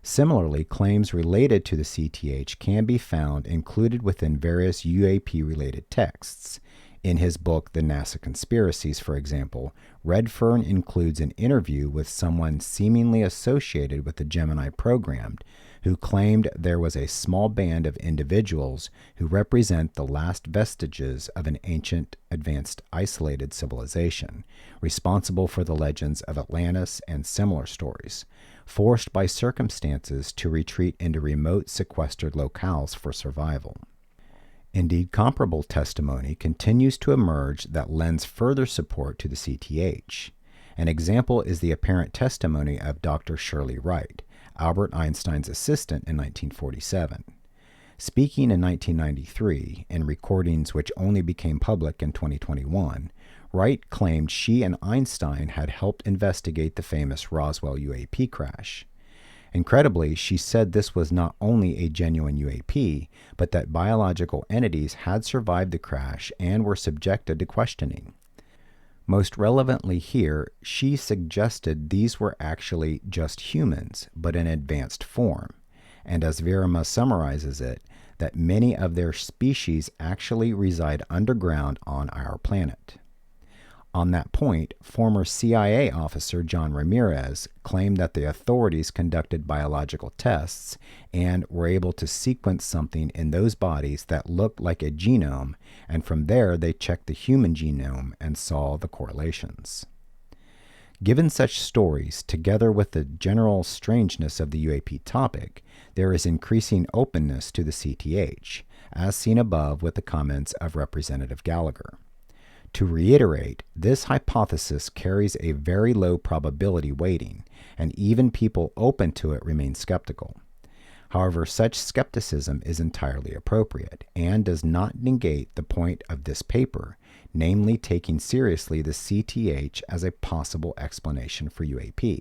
Similarly, claims related to the CTH can be found included within various UAP-related texts. In his book, The NASA Conspiracies, for example, Redfern includes an interview with someone seemingly associated with the Gemini program who claimed there was a small band of individuals who represent the last vestiges of an ancient, advanced, isolated civilization, responsible for the legends of Atlantis and similar stories, forced by circumstances to retreat into remote, sequestered locales for survival. Indeed, comparable testimony continues to emerge that lends further support to the CTH. An example is the apparent testimony of Dr. Shirley Wright, Albert Einstein's assistant in 1947. Speaking in 1993, in recordings which only became public in 2021, Wright claimed she and Einstein had helped investigate the famous Roswell UAP crash. Incredibly, she said this was not only a genuine UAP, but that biological entities had survived the crash and were subjected to questioning. Most relevantly here, she suggested these were actually just humans, but in advanced form, and as Virama summarizes it, that many of their species actually reside underground on our planet. On that point, former CIA officer John Ramirez claimed that the authorities conducted biological tests and were able to sequence something in those bodies that looked like a genome, and from there they checked the human genome and saw the correlations. Given such stories, together with the general strangeness of the UAP topic, there is increasing openness to the CTH, as seen above with the comments of Representative Gallagher. To reiterate, this hypothesis carries a very low probability weighting, and even people open to it remain skeptical. However, such skepticism is entirely appropriate and does not negate the point of this paper, namely taking seriously the CTH as a possible explanation for UAP.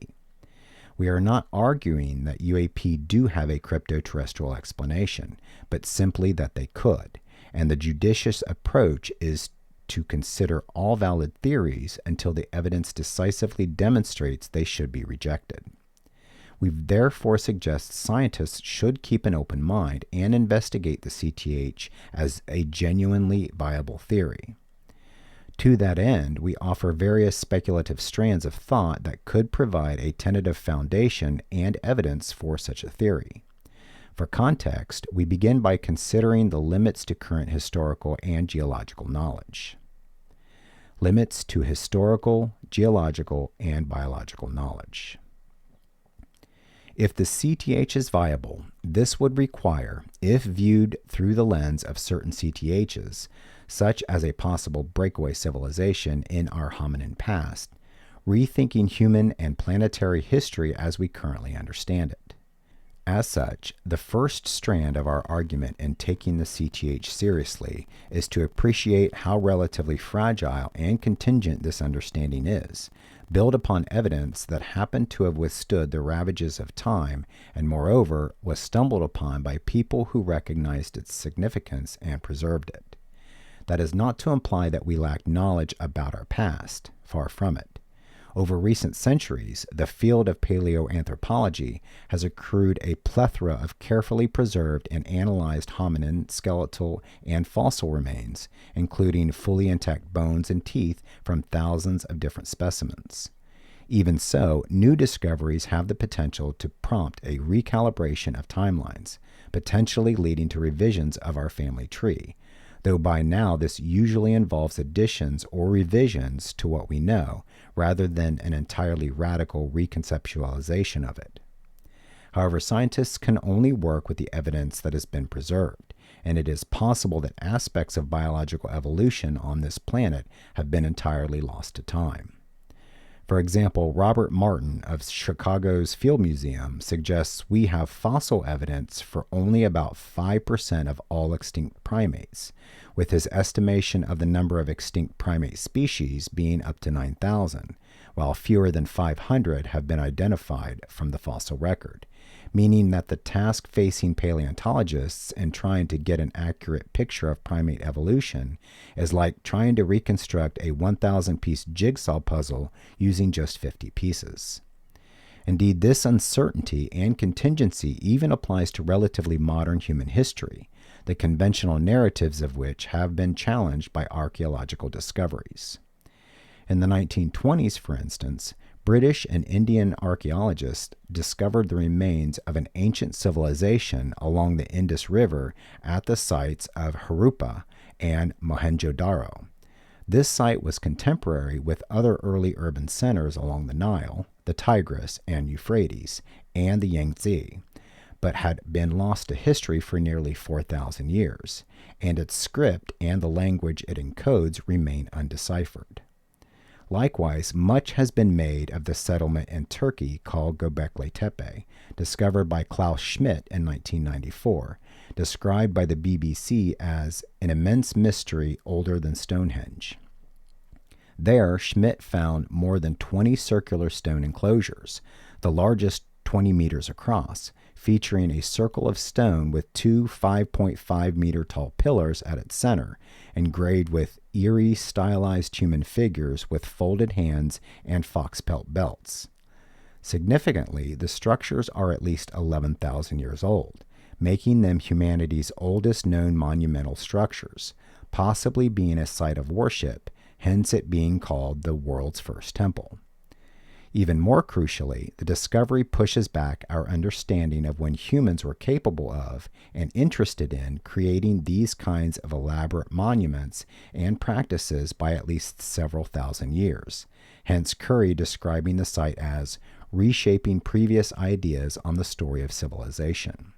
We are not arguing that UAP do have a cryptoterrestrial explanation, but simply that they could, and the judicious approach is to consider all valid theories until the evidence decisively demonstrates they should be rejected. We therefore suggest scientists should keep an open mind and investigate the CTH as a genuinely viable theory. To that end, we offer various speculative strands of thought that could provide a tentative foundation and evidence for such a theory. For context, we begin by considering the limits to current historical and geological knowledge. Limits to historical, geological, and biological knowledge. If the CTH is viable, this would require, if viewed through the lens of certain CTHs, such as a possible breakaway civilization in our hominin past, rethinking human and planetary history as we currently understand it. As such, the first strand of our argument in taking the CTH seriously is to appreciate how relatively fragile and contingent this understanding is, build upon evidence that happened to have withstood the ravages of time and moreover was stumbled upon by people who recognized its significance and preserved it. That is not to imply that we lack knowledge about our past, far from it. Over recent centuries, the field of paleoanthropology has accrued a plethora of carefully preserved and analyzed hominin, skeletal, and fossil remains, including fully intact bones and teeth from thousands of different specimens. Even so, new discoveries have the potential to prompt a recalibration of timelines, potentially leading to revisions of our family tree, though by now this usually involves additions or revisions to what we know, rather than an entirely radical reconceptualization of it. However, scientists can only work with the evidence that has been preserved, and it is possible that aspects of biological evolution on this planet have been entirely lost to time. For example, Robert Martin of Chicago's Field Museum suggests we have fossil evidence for only about 5% of all extinct primates, with his estimation of the number of extinct primate species being up to 9,000, while fewer than 500 have been identified from the fossil record, meaning that the task facing paleontologists in trying to get an accurate picture of primate evolution is like trying to reconstruct a 1,000-piece jigsaw puzzle using just 50 pieces. Indeed, this uncertainty and contingency even applies to relatively modern human history, the conventional narratives of which have been challenged by archaeological discoveries. In the 1920s, for instance, British and Indian archaeologists discovered the remains of an ancient civilization along the Indus River at the sites of Harappa and Mohenjo-Daro. This site was contemporary with other early urban centers along the Nile, the Tigris and Euphrates, and the Yangtze, but had been lost to history for nearly 4,000 years, and its script and the language it encodes remain undeciphered. Likewise, much has been made of the settlement in Turkey called Göbekli Tepe, discovered by Klaus Schmidt in 1994, described by the BBC as an immense mystery older than Stonehenge. There, Schmidt found more than 20 circular stone enclosures, the largest 20 meters across, featuring a circle of stone with two 5.5-meter tall pillars at its center, engraved with eerie, stylized human figures with folded hands and fox pelt belts. Significantly, the structures are at least 11,000 years old, making them humanity's oldest known monumental structures, possibly being a site of worship, hence it being called the world's first temple. Even more crucially, the discovery pushes back our understanding of when humans were capable of and interested in creating these kinds of elaborate monuments and practices by at least several thousand years, hence Curry describing the site as reshaping previous ideas on the story of civilization.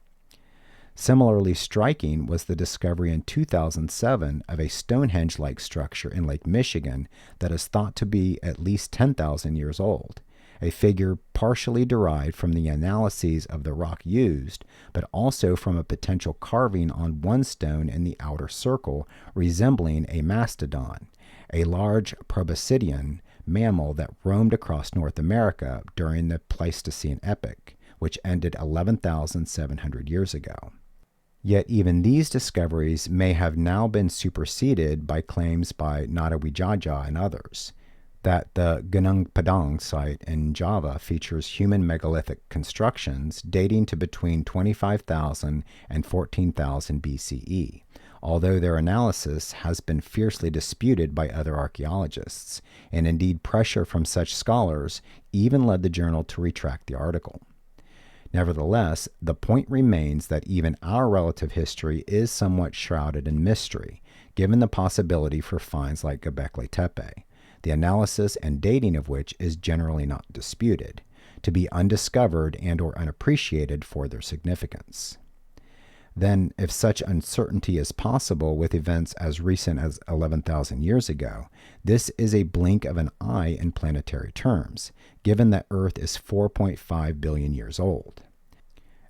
Similarly striking was the discovery in 2007 of a Stonehenge-like structure in Lake Michigan that is thought to be at least 10,000 years old, a figure partially derived from the analyses of the rock used, but also from a potential carving on one stone in the outer circle resembling a mastodon, a large proboscidean mammal that roamed across North America during the Pleistocene epoch, which ended 11,700 years ago. Yet even these discoveries may have now been superseded by claims by Nadawijaja and others that the Gunung Padang site in Java features human megalithic constructions dating to between 25,000 and 14,000 BCE, although their analysis has been fiercely disputed by other archaeologists, and indeed pressure from such scholars even led the journal to retract the article. Nevertheless, the point remains that even our relative history is somewhat shrouded in mystery, given the possibility for finds like Göbekli Tepe, the analysis and dating of which is generally not disputed, to be undiscovered and or unappreciated for their significance. Then, if such uncertainty is possible with events as recent as 11,000 years ago, this is a blink of an eye in planetary terms, given that Earth is 4.5 billion years old.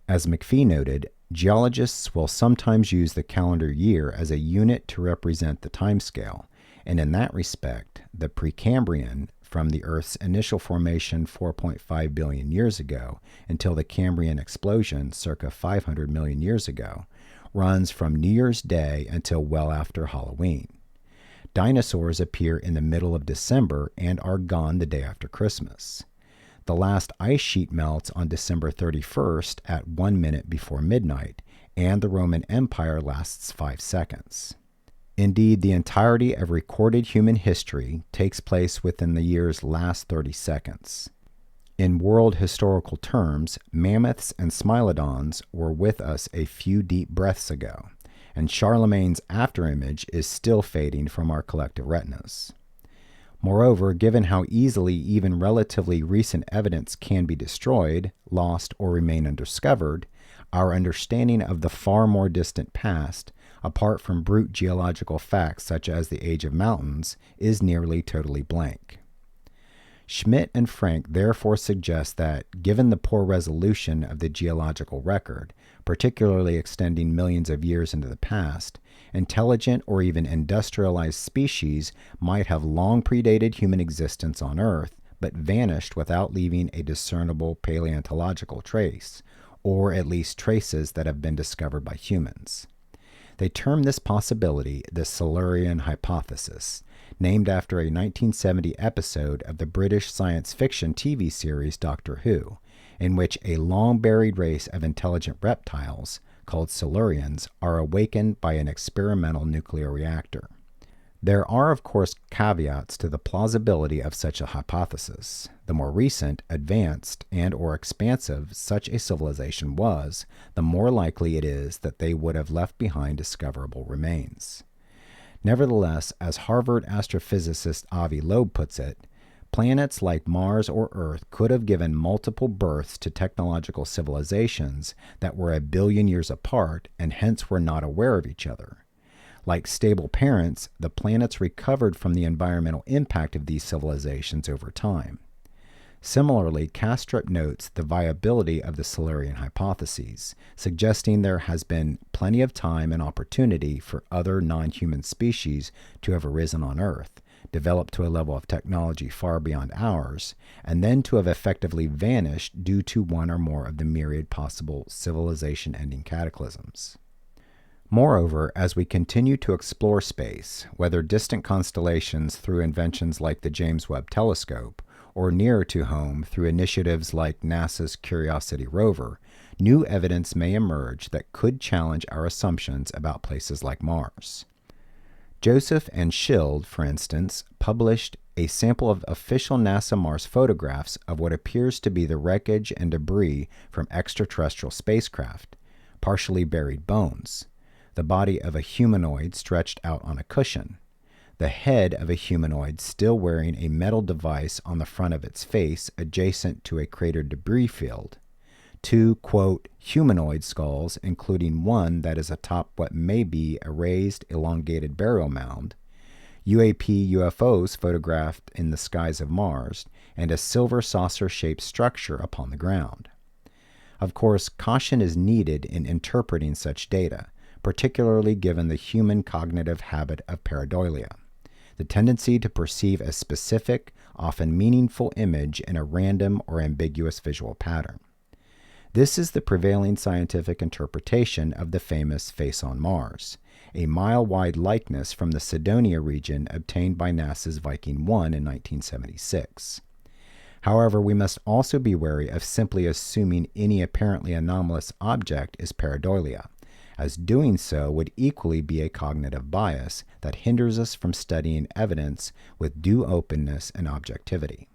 As McPhee noted, geologists will sometimes use the calendar year as a unit to represent the timescale, and in that respect, the Precambrian, from the Earth's initial formation 4.5 billion years ago until the Cambrian explosion circa 500 million years ago, runs from New Year's Day until well after Halloween. Dinosaurs appear in the middle of December and are gone the day after Christmas. The last ice sheet melts on December 31st at 1 minute before midnight, and the Roman Empire lasts 5 seconds. Indeed, the entirety of recorded human history takes place within the year's last 30 seconds. In world historical terms, mammoths and smilodons were with us a few deep breaths ago, and Charlemagne's afterimage is still fading from our collective retinas. Moreover, given how easily even relatively recent evidence can be destroyed, lost, or remain undiscovered, our understanding of the far more distant past, apart from brute geological facts such as the age of mountains, is nearly totally blank. Schmidt and Frank therefore suggest that, given the poor resolution of the geological record, particularly extending millions of years into the past, intelligent or even industrialized species might have long predated human existence on Earth, but vanished without leaving a discernible paleontological trace, or at least traces that have been discovered by humans. They term this possibility the Silurian hypothesis, named after a 1970 episode of the British science fiction TV series Doctor Who, in which a long-buried race of intelligent reptiles, called Silurians, are awakened by an experimental nuclear reactor. There are, of course, caveats to the plausibility of such a hypothesis. The more recent, advanced, and/or expansive such a civilization was, the more likely it is that they would have left behind discoverable remains. Nevertheless, as Harvard astrophysicist Avi Loeb puts it, planets like Mars or Earth could have given multiple births to technological civilizations that were 1 billion years apart and hence were not aware of each other. Like stable parents, the planets recovered from the environmental impact of these civilizations over time. Similarly, Kastrup notes the viability of the Silurian hypotheses, suggesting there has been plenty of time and opportunity for other non-human species to have arisen on Earth, developed to a level of technology far beyond ours, and then to have effectively vanished due to one or more of the myriad possible civilization-ending cataclysms. Moreover, as we continue to explore space, whether distant constellations through inventions like the James Webb Telescope, or nearer to home through initiatives like NASA's Curiosity rover, new evidence may emerge that could challenge our assumptions about places like Mars. Joseph and Schild, for instance, published a sample of official NASA Mars photographs of what appears to be the wreckage and debris from extraterrestrial spacecraft, partially buried bones, the body of a humanoid stretched out on a cushion, the head of a humanoid still wearing a metal device on the front of its face adjacent to a cratered debris field, 2, quote, humanoid skulls, including one that is atop what may be a raised, elongated burial mound, UAP UFOs photographed in the skies of Mars, and a silver saucer-shaped structure upon the ground. Of course, caution is needed in interpreting such data, particularly given the human cognitive habit of pareidolia, the tendency to perceive a specific, often meaningful image in a random or ambiguous visual pattern. This is the prevailing scientific interpretation of the famous Face on Mars, a mile-wide likeness from the Cydonia region obtained by NASA's Viking 1 in 1976. However, we must also be wary of simply assuming any apparently anomalous object is pareidolia, as doing so would equally be a cognitive bias that hinders us from studying evidence with due openness and objectivity.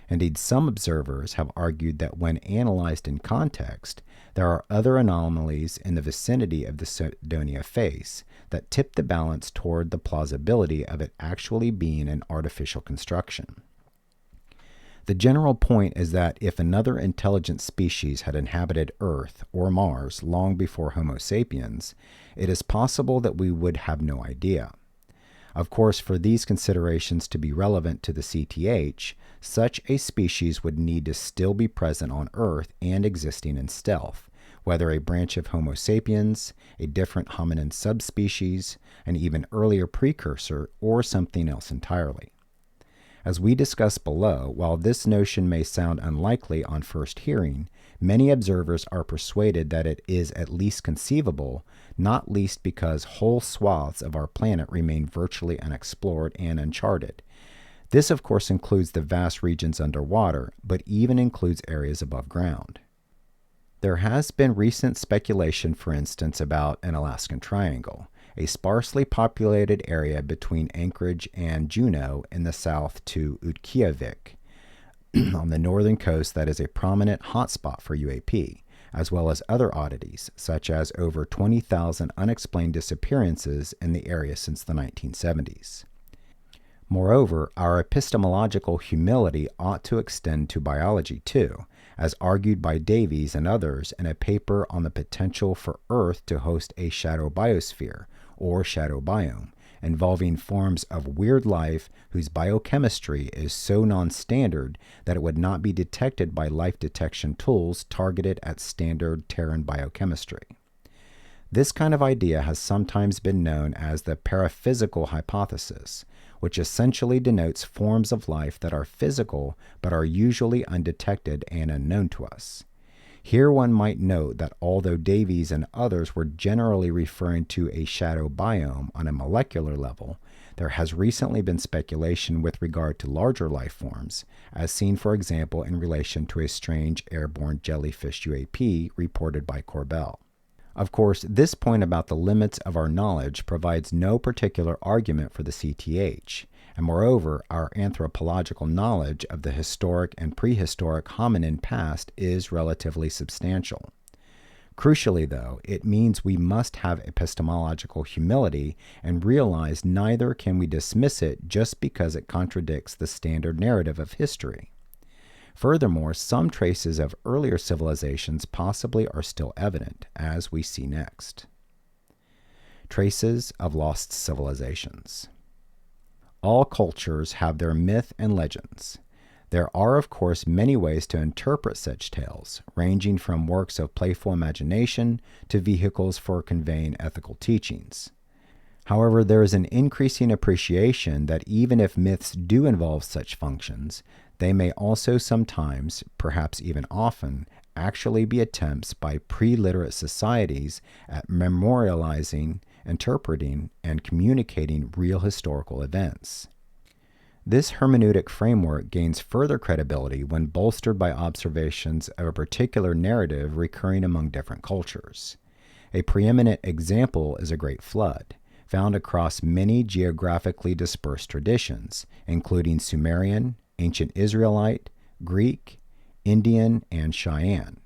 Indeed, some observers have argued that when analyzed in context, there are other anomalies in the vicinity of the Cydonia face that tip the balance toward the plausibility of it actually being an artificial construction. The general point is that if another intelligent species had inhabited Earth or Mars long before Homo sapiens, it is possible that we would have no idea. Of course, for these considerations to be relevant to the CTH, such a species would need to still be present on Earth and existing in stealth, whether a branch of Homo sapiens, a different hominin subspecies, an even earlier precursor, or something else entirely. As we discuss below, while this notion may sound unlikely on first hearing, many observers are persuaded that it is at least conceivable, not least because whole swaths of our planet remain virtually unexplored and uncharted. This, of course, includes the vast regions underwater, but even includes areas above ground. There has been recent speculation, for instance, about an Alaskan Triangle, a sparsely populated area between Anchorage and Juneau in the south to Utqiagvik on the northern coast that is a prominent hotspot for UAP, as well as other oddities, such as over 20,000 unexplained disappearances in the area since the 1970s. Moreover, our epistemological humility ought to extend to biology too, as argued by Davies and others in a paper on the potential for Earth to host a shadow biosphere, or shadow biome, involving forms of weird life whose biochemistry is so non-standard that it would not be detected by life detection tools targeted at standard Terran biochemistry. This kind of idea has sometimes been known as the paraphysical hypothesis, which essentially denotes forms of life that are physical but are usually undetected and unknown to us. Here one might note that although Davies and others were generally referring to a shadow biome on a molecular level, there has recently been speculation with regard to larger life forms, as seen for example in relation to a strange airborne jellyfish UAP reported by Corbell. Of course, this point about the limits of our knowledge provides no particular argument for the CTH, and moreover, our anthropological knowledge of the historic and prehistoric hominin past is relatively substantial. Crucially, though, it means we must have epistemological humility and realize neither can we dismiss it just because it contradicts the standard narrative of history. Furthermore, some traces of earlier civilizations possibly are still evident, as we see next. Traces of lost civilizations. All cultures have their myth and legends. There are, of course, many ways to interpret such tales, ranging from works of playful imagination to vehicles for conveying ethical teachings. However, there is an increasing appreciation that even if myths do involve such functions, they may also sometimes, perhaps even often, actually be attempts by pre-literate societies at memorializing, interpreting, and communicating real historical events. This hermeneutic framework gains further credibility when bolstered by observations of a particular narrative recurring among different cultures. A preeminent example is a great flood, found across many geographically dispersed traditions, including Sumerian, Ancient Israelite, Greek, Indian, and Cheyenne.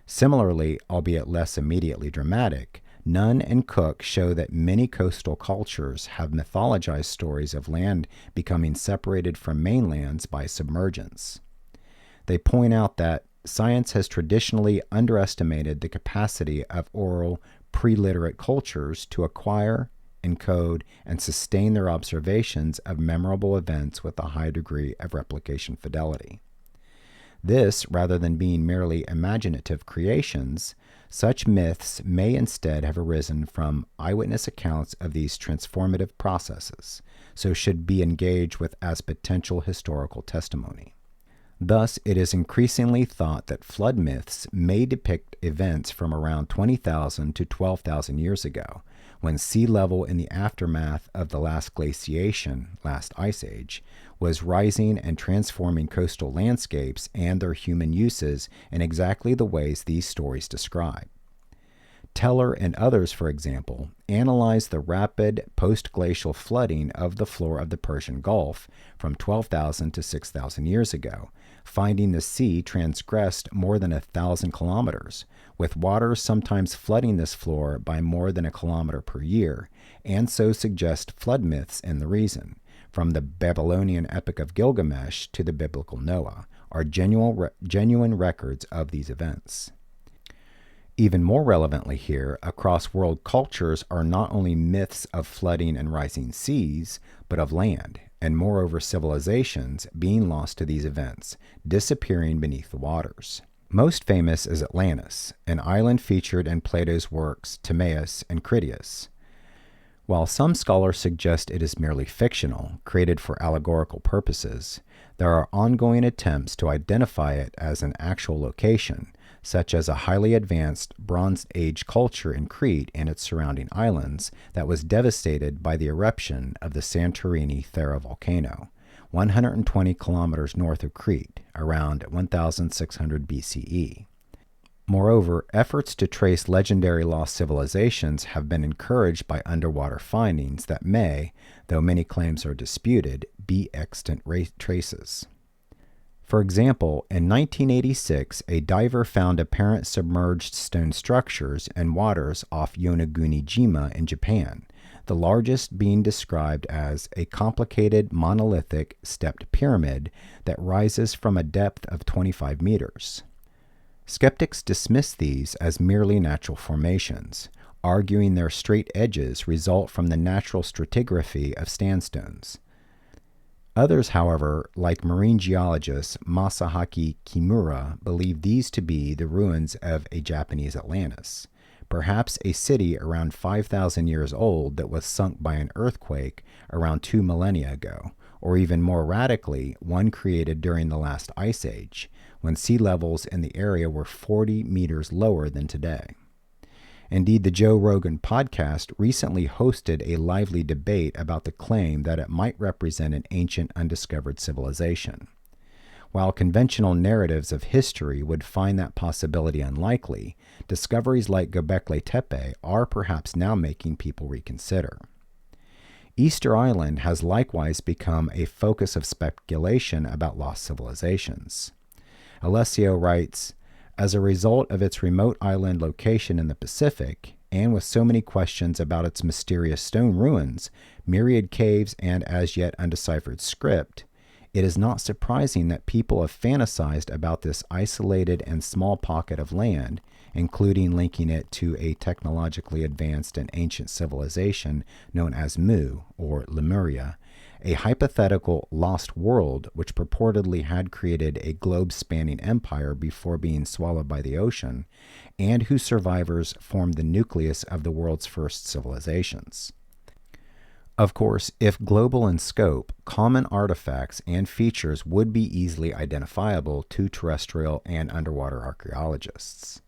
Similarly, albeit less immediately dramatic, Nunn and Cook show that many coastal cultures have mythologized stories of land becoming separated from mainlands by submergence. They point out that science has traditionally underestimated the capacity of oral pre-literate cultures to acquire, encode, and sustain their observations of memorable events with a high degree of replication fidelity. This, rather than being merely imaginative creations, such myths may instead have arisen from eyewitness accounts of these transformative processes, so should be engaged with as potential historical testimony. Thus, it is increasingly thought that flood myths may depict events from around 20,000 to 12,000 years ago, when sea level in the aftermath of the last glaciation, last ice age, was rising and transforming coastal landscapes and their human uses in exactly the ways these stories describe. Teller and others, for example, analyzed the rapid post-glacial flooding of the floor of the Persian Gulf from 12,000 to 6,000 years ago, finding the sea transgressed more than 1,000 kilometers, with water sometimes flooding this floor by more than a kilometer per year, and so suggest flood myths in the reason, from the Babylonian Epic of Gilgamesh to the biblical Noah, are genuine records of these events. Even more relevantly here, across world cultures are not only myths of flooding and rising seas, but of land, and moreover civilizations being lost to these events, disappearing beneath the waters. Most famous is Atlantis, an island featured in Plato's works Timaeus and Critias. While some scholars suggest it is merely fictional, created for allegorical purposes, there are ongoing attempts to identify it as an actual location, such as a highly advanced Bronze Age culture in Crete and its surrounding islands that was devastated by the eruption of the Santorini Thera volcano, 120 kilometers north of Crete, around 1600 BCE. Moreover, efforts to trace legendary lost civilizations have been encouraged by underwater findings that may, though many claims are disputed, be extant traces. For example, in 1986, a diver found apparent submerged stone structures and waters off Yonaguni-jima in Japan, the largest being described as a complicated monolithic stepped pyramid that rises from a depth of 25 meters. Skeptics dismiss these as merely natural formations, arguing their straight edges result from the natural stratigraphy of sandstones. Others, however, like marine geologist Masahaki Kimura, believe these to be the ruins of a Japanese Atlantis, perhaps a city around 5,000 years old that was sunk by an earthquake around 2 millennia ago, or even more radically, one created during the last ice age, when sea levels in the area were 40 meters lower than today. Indeed, the Joe Rogan podcast recently hosted a lively debate about the claim that it might represent an ancient undiscovered civilization. While conventional narratives of history would find that possibility unlikely, discoveries like Göbekli Tepe are perhaps now making people reconsider. Easter Island has likewise become a focus of speculation about lost civilizations. Alessio writes, as a result of its remote island location in the Pacific, and with so many questions about its mysterious stone ruins, myriad caves, and as yet undeciphered script, it is not surprising that people have fantasized about this isolated and small pocket of land, including linking it to a technologically advanced and ancient civilization known as Mu, or Lemuria, a hypothetical lost world which purportedly had created a globe-spanning empire before being swallowed by the ocean, and whose survivors formed the nucleus of the world's first civilizations. Of course, if global in scope, common artifacts and features would be easily identifiable to terrestrial and underwater archaeologists.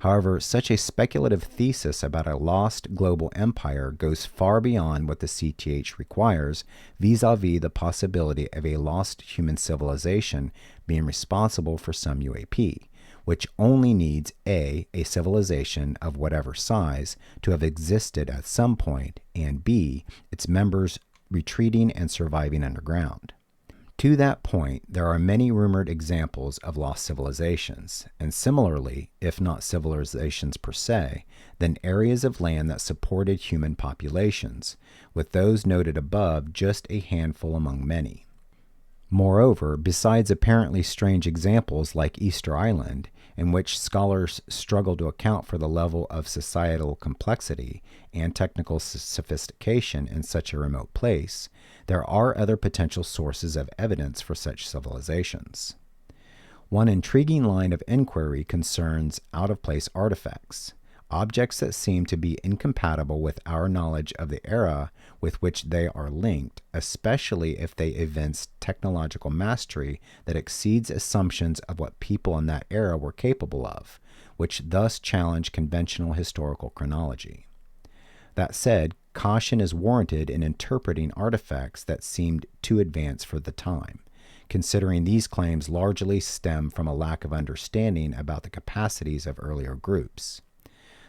However, such a speculative thesis about a lost global empire goes far beyond what the CTH requires vis-a-vis the possibility of a lost human civilization being responsible for some UAP, which only needs a civilization of whatever size to have existed at some point, and b, its members retreating and surviving underground. To that point, there are many rumored examples of lost civilizations, and similarly, if not civilizations per se, then areas of land that supported human populations, with those noted above just a handful among many. Moreover, besides apparently strange examples like Easter Island, in which scholars struggle to account for the level of societal complexity and technical sophistication in such a remote place, there are other potential sources of evidence for such civilizations. One intriguing line of inquiry concerns out-of-place artifacts, objects that seem to be incompatible with our knowledge of the era with which they are linked, especially if they evince technological mastery that exceeds assumptions of what people in that era were capable of, which thus challenge conventional historical chronology. That said, caution is warranted in interpreting artifacts that seemed too advanced for the time, considering these claims largely stem from a lack of understanding about the capacities of earlier groups.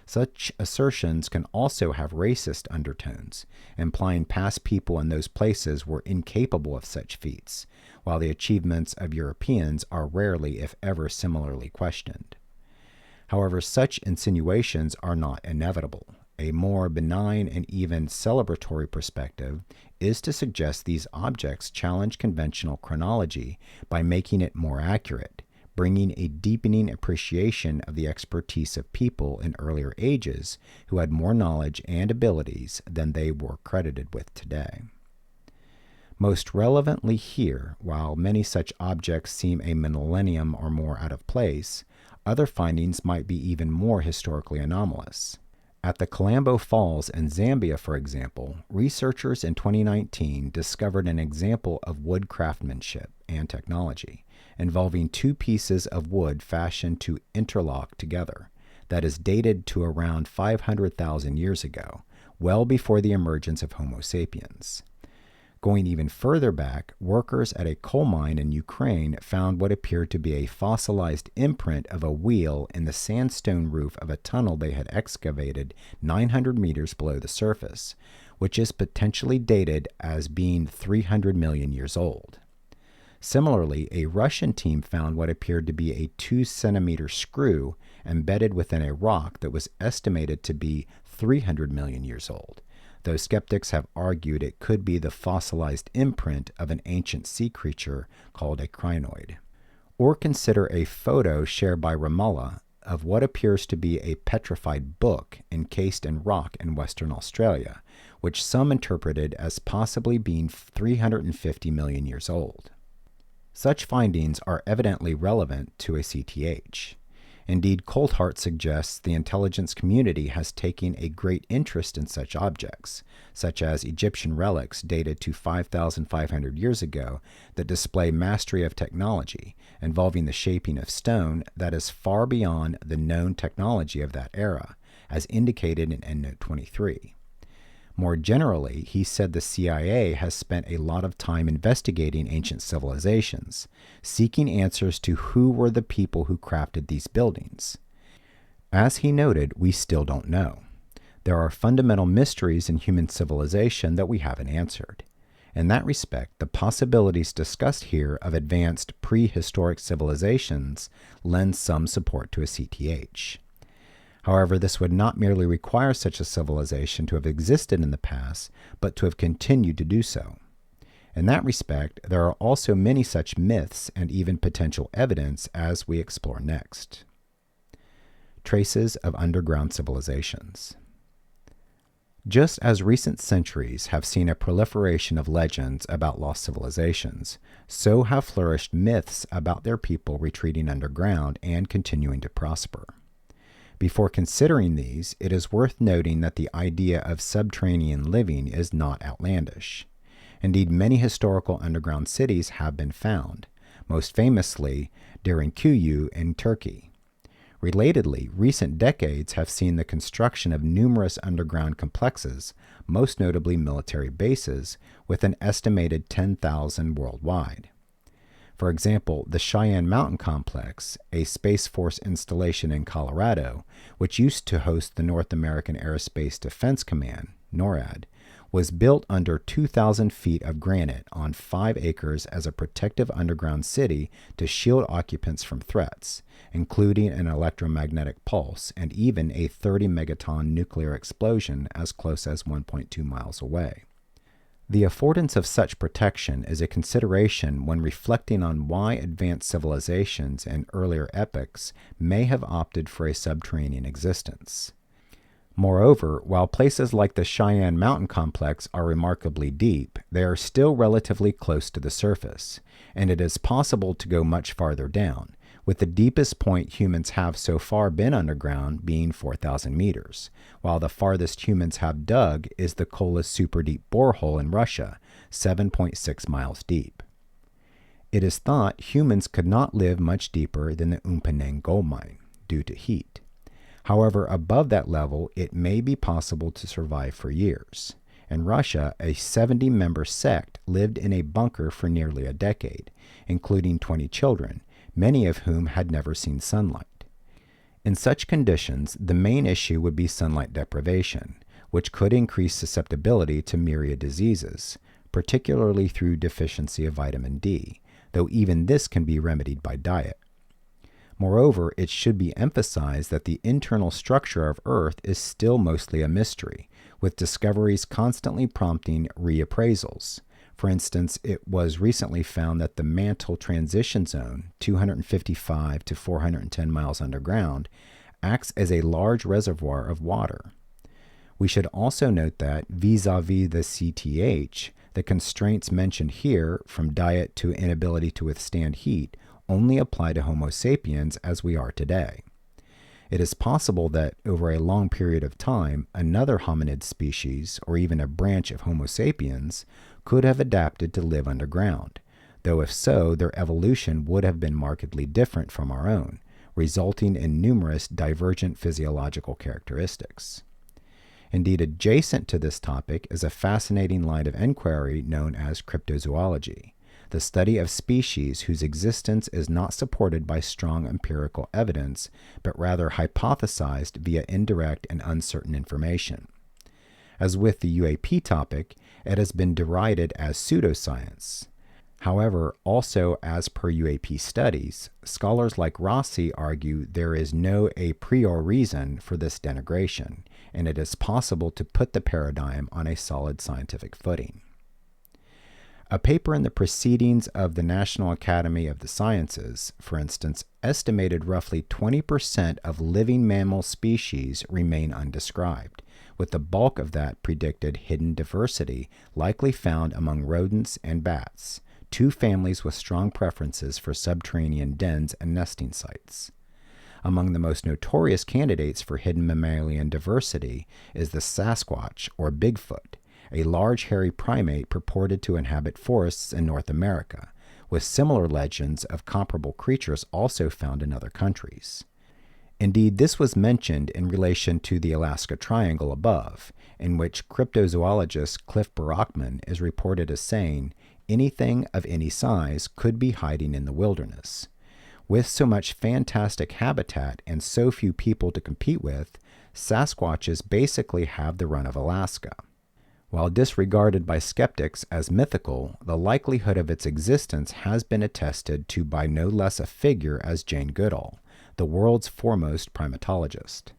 Such assertions can also have racist undertones, implying past people in those places were incapable of such feats, while the achievements of Europeans are rarely, if ever, similarly questioned. However, such insinuations are not inevitable. A more benign and even celebratory perspective is to suggest these objects challenge conventional chronology by making it more accurate, bringing a deepening appreciation of the expertise of people in earlier ages who had more knowledge and abilities than they were credited with today. Most relevantly here, while many such objects seem a millennium or more out of place, other findings might be even more historically anomalous. At the Kalambo Falls in Zambia, for example, researchers in 2019 discovered an example of wood craftsmanship and technology involving two pieces of wood fashioned to interlock together that is dated to around 500,000 years ago, well before the emergence of Homo sapiens. Going even further back, workers at a coal mine in Ukraine found what appeared to be a fossilized imprint of a wheel in the sandstone roof of a tunnel they had excavated 900 meters below the surface, which is potentially dated as being 300 million years old. Similarly, a Russian team found what appeared to be a 2-centimeter screw embedded within a rock that was estimated to be 300 million years old, though skeptics have argued it could be the fossilized imprint of an ancient sea creature called a crinoid. Or consider a photo shared by Ramallah of what appears to be a petrified book encased in rock in Western Australia, which some interpreted as possibly being 350 million years old. Such findings are evidently relevant to a CTH. Indeed, Coulthart suggests the intelligence community has taken a great interest in such objects, such as Egyptian relics dated to 5,500 years ago that display mastery of technology involving the shaping of stone that is far beyond the known technology of that era, as indicated in EndNote 23. More generally, he said the CIA has spent a lot of time investigating ancient civilizations, seeking answers to who were the people who crafted these buildings. As he noted, we still don't know. There are fundamental mysteries in human civilization that we haven't answered. In that respect, the possibilities discussed here of advanced prehistoric civilizations lend some support to a CTH. However, this would not merely require such a civilization to have existed in the past, but to have continued to do so. In that respect, there are also many such myths and even potential evidence as we explore next. Traces of underground civilizations. Just as recent centuries have seen a proliferation of legends about lost civilizations, so have flourished myths about their people retreating underground and continuing to prosper. Before considering these, it is worth noting that the idea of subterranean living is not outlandish. Indeed, many historical underground cities have been found, most famously Derinkuyu in Turkey. Relatedly, recent decades have seen the construction of numerous underground complexes, most notably military bases, with an estimated 10,000 worldwide. For example, the Cheyenne Mountain Complex, a Space Force installation in Colorado, which used to host the North American Aerospace Defense Command, NORAD, was built under 2,000 feet of granite on 5 acres as a protective underground city to shield occupants from threats, including an electromagnetic pulse and even a 30 megaton nuclear explosion as close as 1.2 miles away. The affordance of such protection is a consideration when reflecting on why advanced civilizations in earlier epochs may have opted for a subterranean existence. Moreover, while places like the Cheyenne Mountain Complex are remarkably deep, they are still relatively close to the surface, and it is possible to go much farther down, with the deepest point humans have so far been underground being 4,000 meters, while the farthest humans have dug is the Kola super-deep borehole in Russia, 7.6 miles deep. It is thought humans could not live much deeper than the Umpaneng gold mine, due to heat. However, above that level, it may be possible to survive for years. In Russia, a 70-member sect lived in a bunker for nearly a decade, including 20 children, many of whom had never seen sunlight. In such conditions, the main issue would be sunlight deprivation, which could increase susceptibility to myriad diseases, particularly through deficiency of vitamin D, though even this can be remedied by diet. Moreover, it should be emphasized that the internal structure of Earth is still mostly a mystery, with discoveries constantly prompting reappraisals. For instance, it was recently found that the mantle transition zone, 255 to 410 miles underground, acts as a large reservoir of water. We should also note that, vis-a-vis the CTH, the constraints mentioned here, from diet to inability to withstand heat, only apply to Homo sapiens as we are today. It is possible that, over a long period of time, another hominid species, or even a branch of Homo sapiens, could have adapted to live underground, though if so, their evolution would have been markedly different from our own, resulting in numerous divergent physiological characteristics. Indeed, adjacent to this topic is a fascinating line of inquiry known as cryptozoology, the study of species whose existence is not supported by strong empirical evidence, but rather hypothesized via indirect and uncertain information. As with the UAP topic, it has been derided as pseudoscience. However, also as per UAP studies, scholars like Rossi argue there is no a priori reason for this denigration, and it is possible to put the paradigm on a solid scientific footing. A paper in the Proceedings of the National Academy of the Sciences, for instance, estimated roughly 20% of living mammal species remain undescribed, with the bulk of that predicted hidden diversity likely found among rodents and bats, two families with strong preferences for subterranean dens and nesting sites. Among the most notorious candidates for hidden mammalian diversity is the Sasquatch, or Bigfoot, a large hairy primate purported to inhabit forests in North America, with similar legends of comparable creatures also found in other countries. Indeed, this was mentioned in relation to the Alaska Triangle above, in which cryptozoologist Cliff Barackman is reported as saying, anything of any size could be hiding in the wilderness. With so much fantastic habitat and so few people to compete with, Sasquatches basically have the run of Alaska. While disregarded by skeptics as mythical, the likelihood of its existence has been attested to by no less a figure as Jane Goodall, the world's foremost primatologist.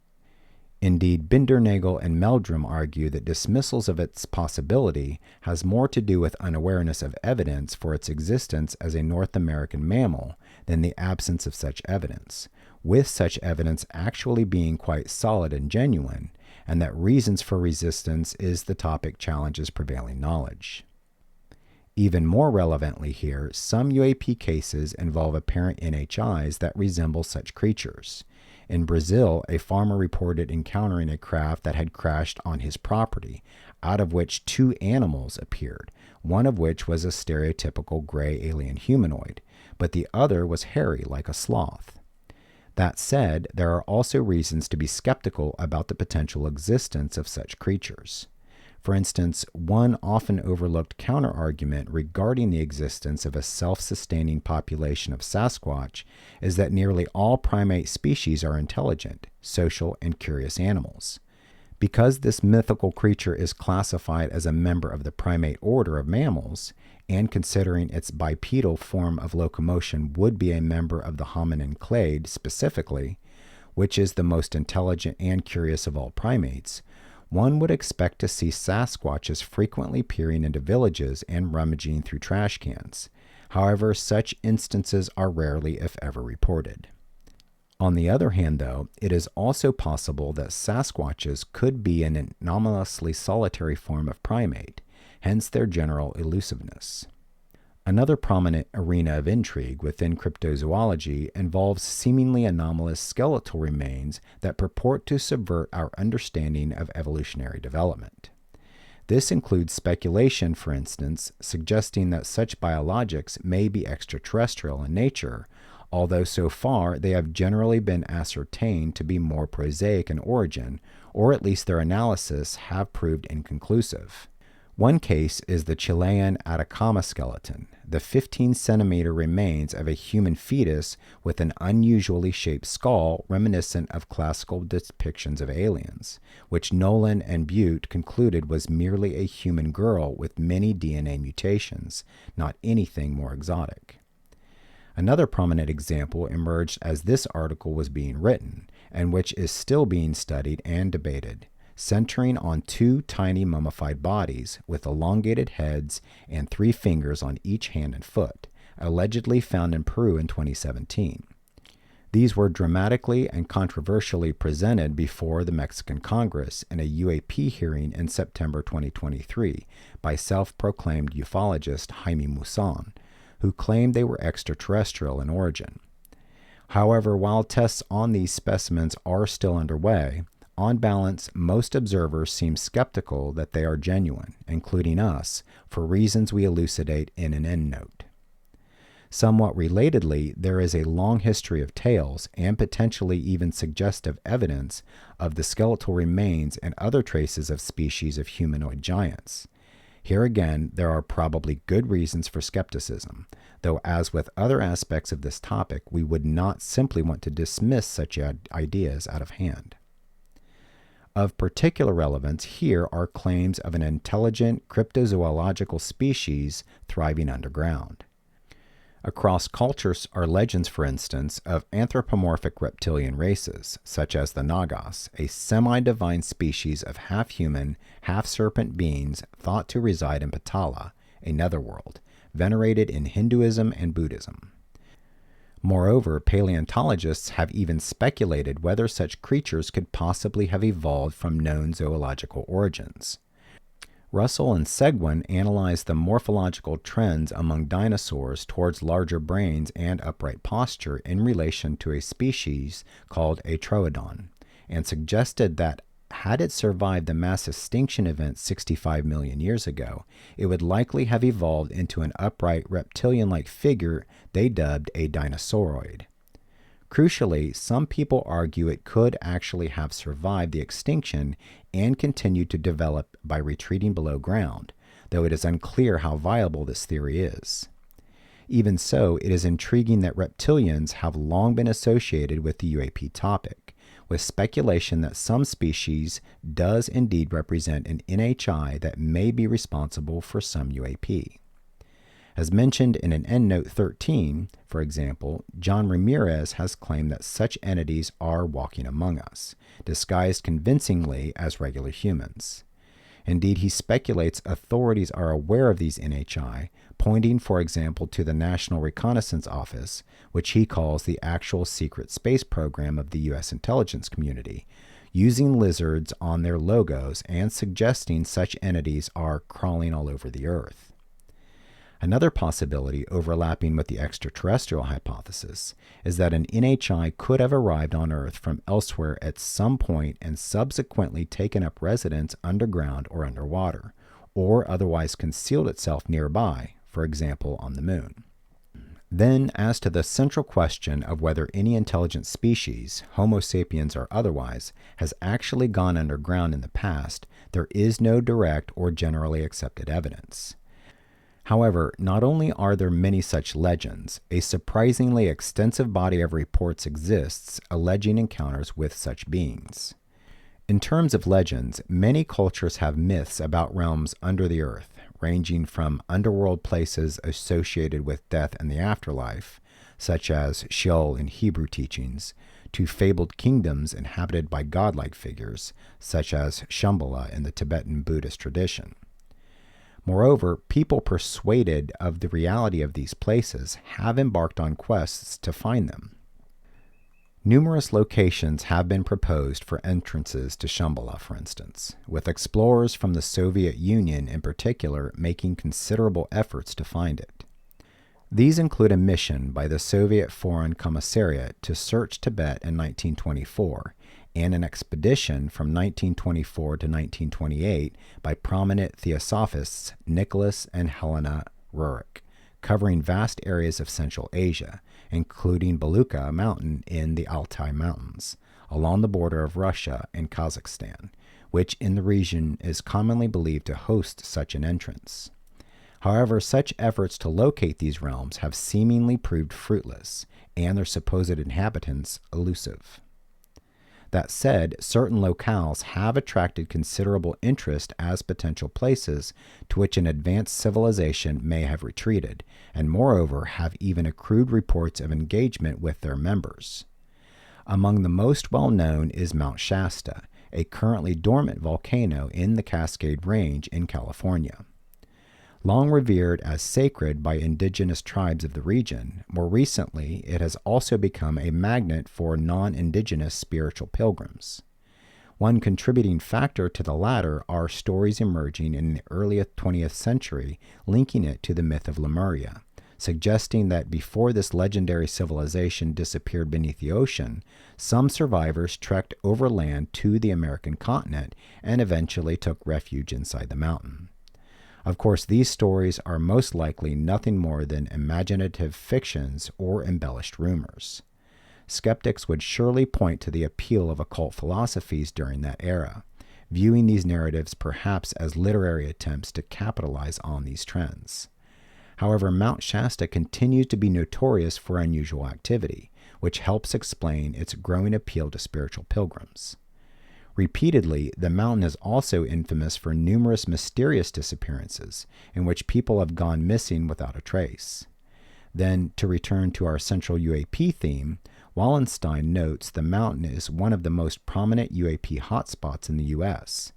Indeed, Bindernagel and Meldrum argue that dismissals of its possibility has more to do with unawareness of evidence for its existence as a North American mammal than the absence of such evidence, with such evidence actually being quite solid and genuine, and that reasons for resistance is the topic challenges prevailing knowledge. Even more relevantly here, some UAP cases involve apparent NHIs that resemble such creatures. In Brazil, a farmer reported encountering a craft that had crashed on his property, out of which two animals appeared, one of which was a stereotypical gray alien humanoid, but the other was hairy like a sloth. That said, there are also reasons to be skeptical about the potential existence of such creatures. For instance, one often overlooked counterargument regarding the existence of a self-sustaining population of Sasquatch is that nearly all primate species are intelligent, social, and curious animals. Because this mythical creature is classified as a member of the primate order of mammals, and considering its bipedal form of locomotion would be a member of the hominin clade specifically, which is the most intelligent and curious of all primates, one would expect to see Sasquatches frequently peering into villages and rummaging through trash cans. However, such instances are rarely, if ever, reported. On the other hand, though, it is also possible that Sasquatches could be an anomalously solitary form of primate, hence their general elusiveness. Another prominent arena of intrigue within cryptozoology involves seemingly anomalous skeletal remains that purport to subvert our understanding of evolutionary development. This includes speculation, for instance, suggesting that such biologics may be extraterrestrial in nature, although so far they have generally been ascertained to be more prosaic in origin, or at least their analysis have proved inconclusive. One case is the Chilean Atacama skeleton, the 15-centimeter remains of a human fetus with an unusually shaped skull reminiscent of classical depictions of aliens, which Nolan and Butte concluded was merely a human girl with many DNA mutations, not anything more exotic. Another prominent example emerged as this article was being written, and which is still being studied and debated, centering on two tiny mummified bodies with elongated heads and 3 fingers on each hand and foot, allegedly found in Peru in 2017. These were dramatically and controversially presented before the Mexican Congress in a UAP hearing in September 2023 by self-proclaimed ufologist Jaime Maussan, who claimed they were extraterrestrial in origin. However, while tests on these specimens are still underway, on balance, most observers seem skeptical that they are genuine, including us, for reasons we elucidate in an endnote. Somewhat relatedly, there is a long history of tales and potentially even suggestive evidence of the skeletal remains and other traces of species of humanoid giants. Here again, there are probably good reasons for skepticism, though as with other aspects of this topic, we would not simply want to dismiss such ideas out of hand. Of particular relevance here are claims of an intelligent cryptozoological species thriving underground. Across cultures are legends, for instance, of anthropomorphic reptilian races, such as the Nagas, a semi-divine species of half-human, half-serpent beings thought to reside in Patala, a netherworld, venerated in Hinduism and Buddhism. Moreover, paleontologists have even speculated whether such creatures could possibly have evolved from known zoological origins. Russell and Seguin analyzed the morphological trends among dinosaurs towards larger brains and upright posture in relation to a species called a troodon, and suggested that had it survived the mass extinction event 65 million years ago, it would likely have evolved into an upright reptilian-like figure they dubbed a dinosauroid. Crucially, some people argue it could actually have survived the extinction and continued to develop by retreating below ground, though it is unclear how viable this theory is. Even so, it is intriguing that reptilians have long been associated with the UAP topic, with speculation that some species does indeed represent an NHI that may be responsible for some UAP. As mentioned in an EndNote 13, for example, John Ramirez has claimed that such entities are walking among us, disguised convincingly as regular humans. Indeed, he speculates authorities are aware of these NHI, pointing, for example, to the National Reconnaissance Office, which he calls the actual secret space program of the U.S. intelligence community, using lizards on their logos and suggesting such entities are crawling all over the Earth. Another possibility overlapping with the extraterrestrial hypothesis is that an NHI could have arrived on Earth from elsewhere at some point and subsequently taken up residence underground or underwater, or otherwise concealed itself nearby, for example on the Moon. Then, as to the central question of whether any intelligent species, Homo sapiens or otherwise, has actually gone underground in the past, there is no direct or generally accepted evidence. However, not only are there many such legends, a surprisingly extensive body of reports exists alleging encounters with such beings. In terms of legends, many cultures have myths about realms under the earth, ranging from underworld places associated with death and the afterlife, such as Sheol in Hebrew teachings, to fabled kingdoms inhabited by godlike figures, such as Shambhala in the Tibetan Buddhist tradition. Moreover, people persuaded of the reality of these places have embarked on quests to find them. Numerous locations have been proposed for entrances to Shambhala, for instance, with explorers from the Soviet Union in particular making considerable efforts to find it. These include a mission by the Soviet Foreign Commissariat to search Tibet in 1924, and an expedition from 1924 to 1928 by prominent theosophists Nicholas and Helena Rurik, covering vast areas of Central Asia, including Beluga Mountain in the Altai Mountains, along the border of Russia and Kazakhstan, which in the region is commonly believed to host such an entrance. However, such efforts to locate these realms have seemingly proved fruitless, and their supposed inhabitants elusive. That said, certain locales have attracted considerable interest as potential places to which an advanced civilization may have retreated, and moreover have even accrued reports of engagement with their members. Among the most well-known is Mount Shasta, a currently dormant volcano in the Cascade Range in California. Long revered as sacred by indigenous tribes of the region, more recently it has also become a magnet for non-indigenous spiritual pilgrims. One contributing factor to the latter are stories emerging in the early 20th century linking it to the myth of Lemuria, suggesting that before this legendary civilization disappeared beneath the ocean, some survivors trekked overland to the American continent and eventually took refuge inside the mountain. Of course, these stories are most likely nothing more than imaginative fictions or embellished rumors. Skeptics would surely point to the appeal of occult philosophies during that era, viewing these narratives perhaps as literary attempts to capitalize on these trends. However, Mount Shasta continues to be notorious for unusual activity, which helps explain its growing appeal to spiritual pilgrims. Repeatedly, the mountain is also infamous for numerous mysterious disappearances, in which people have gone missing without a trace. Then, to return to our central UAP theme, Wallenstein notes the mountain is one of the most prominent UAP hotspots in the U.S.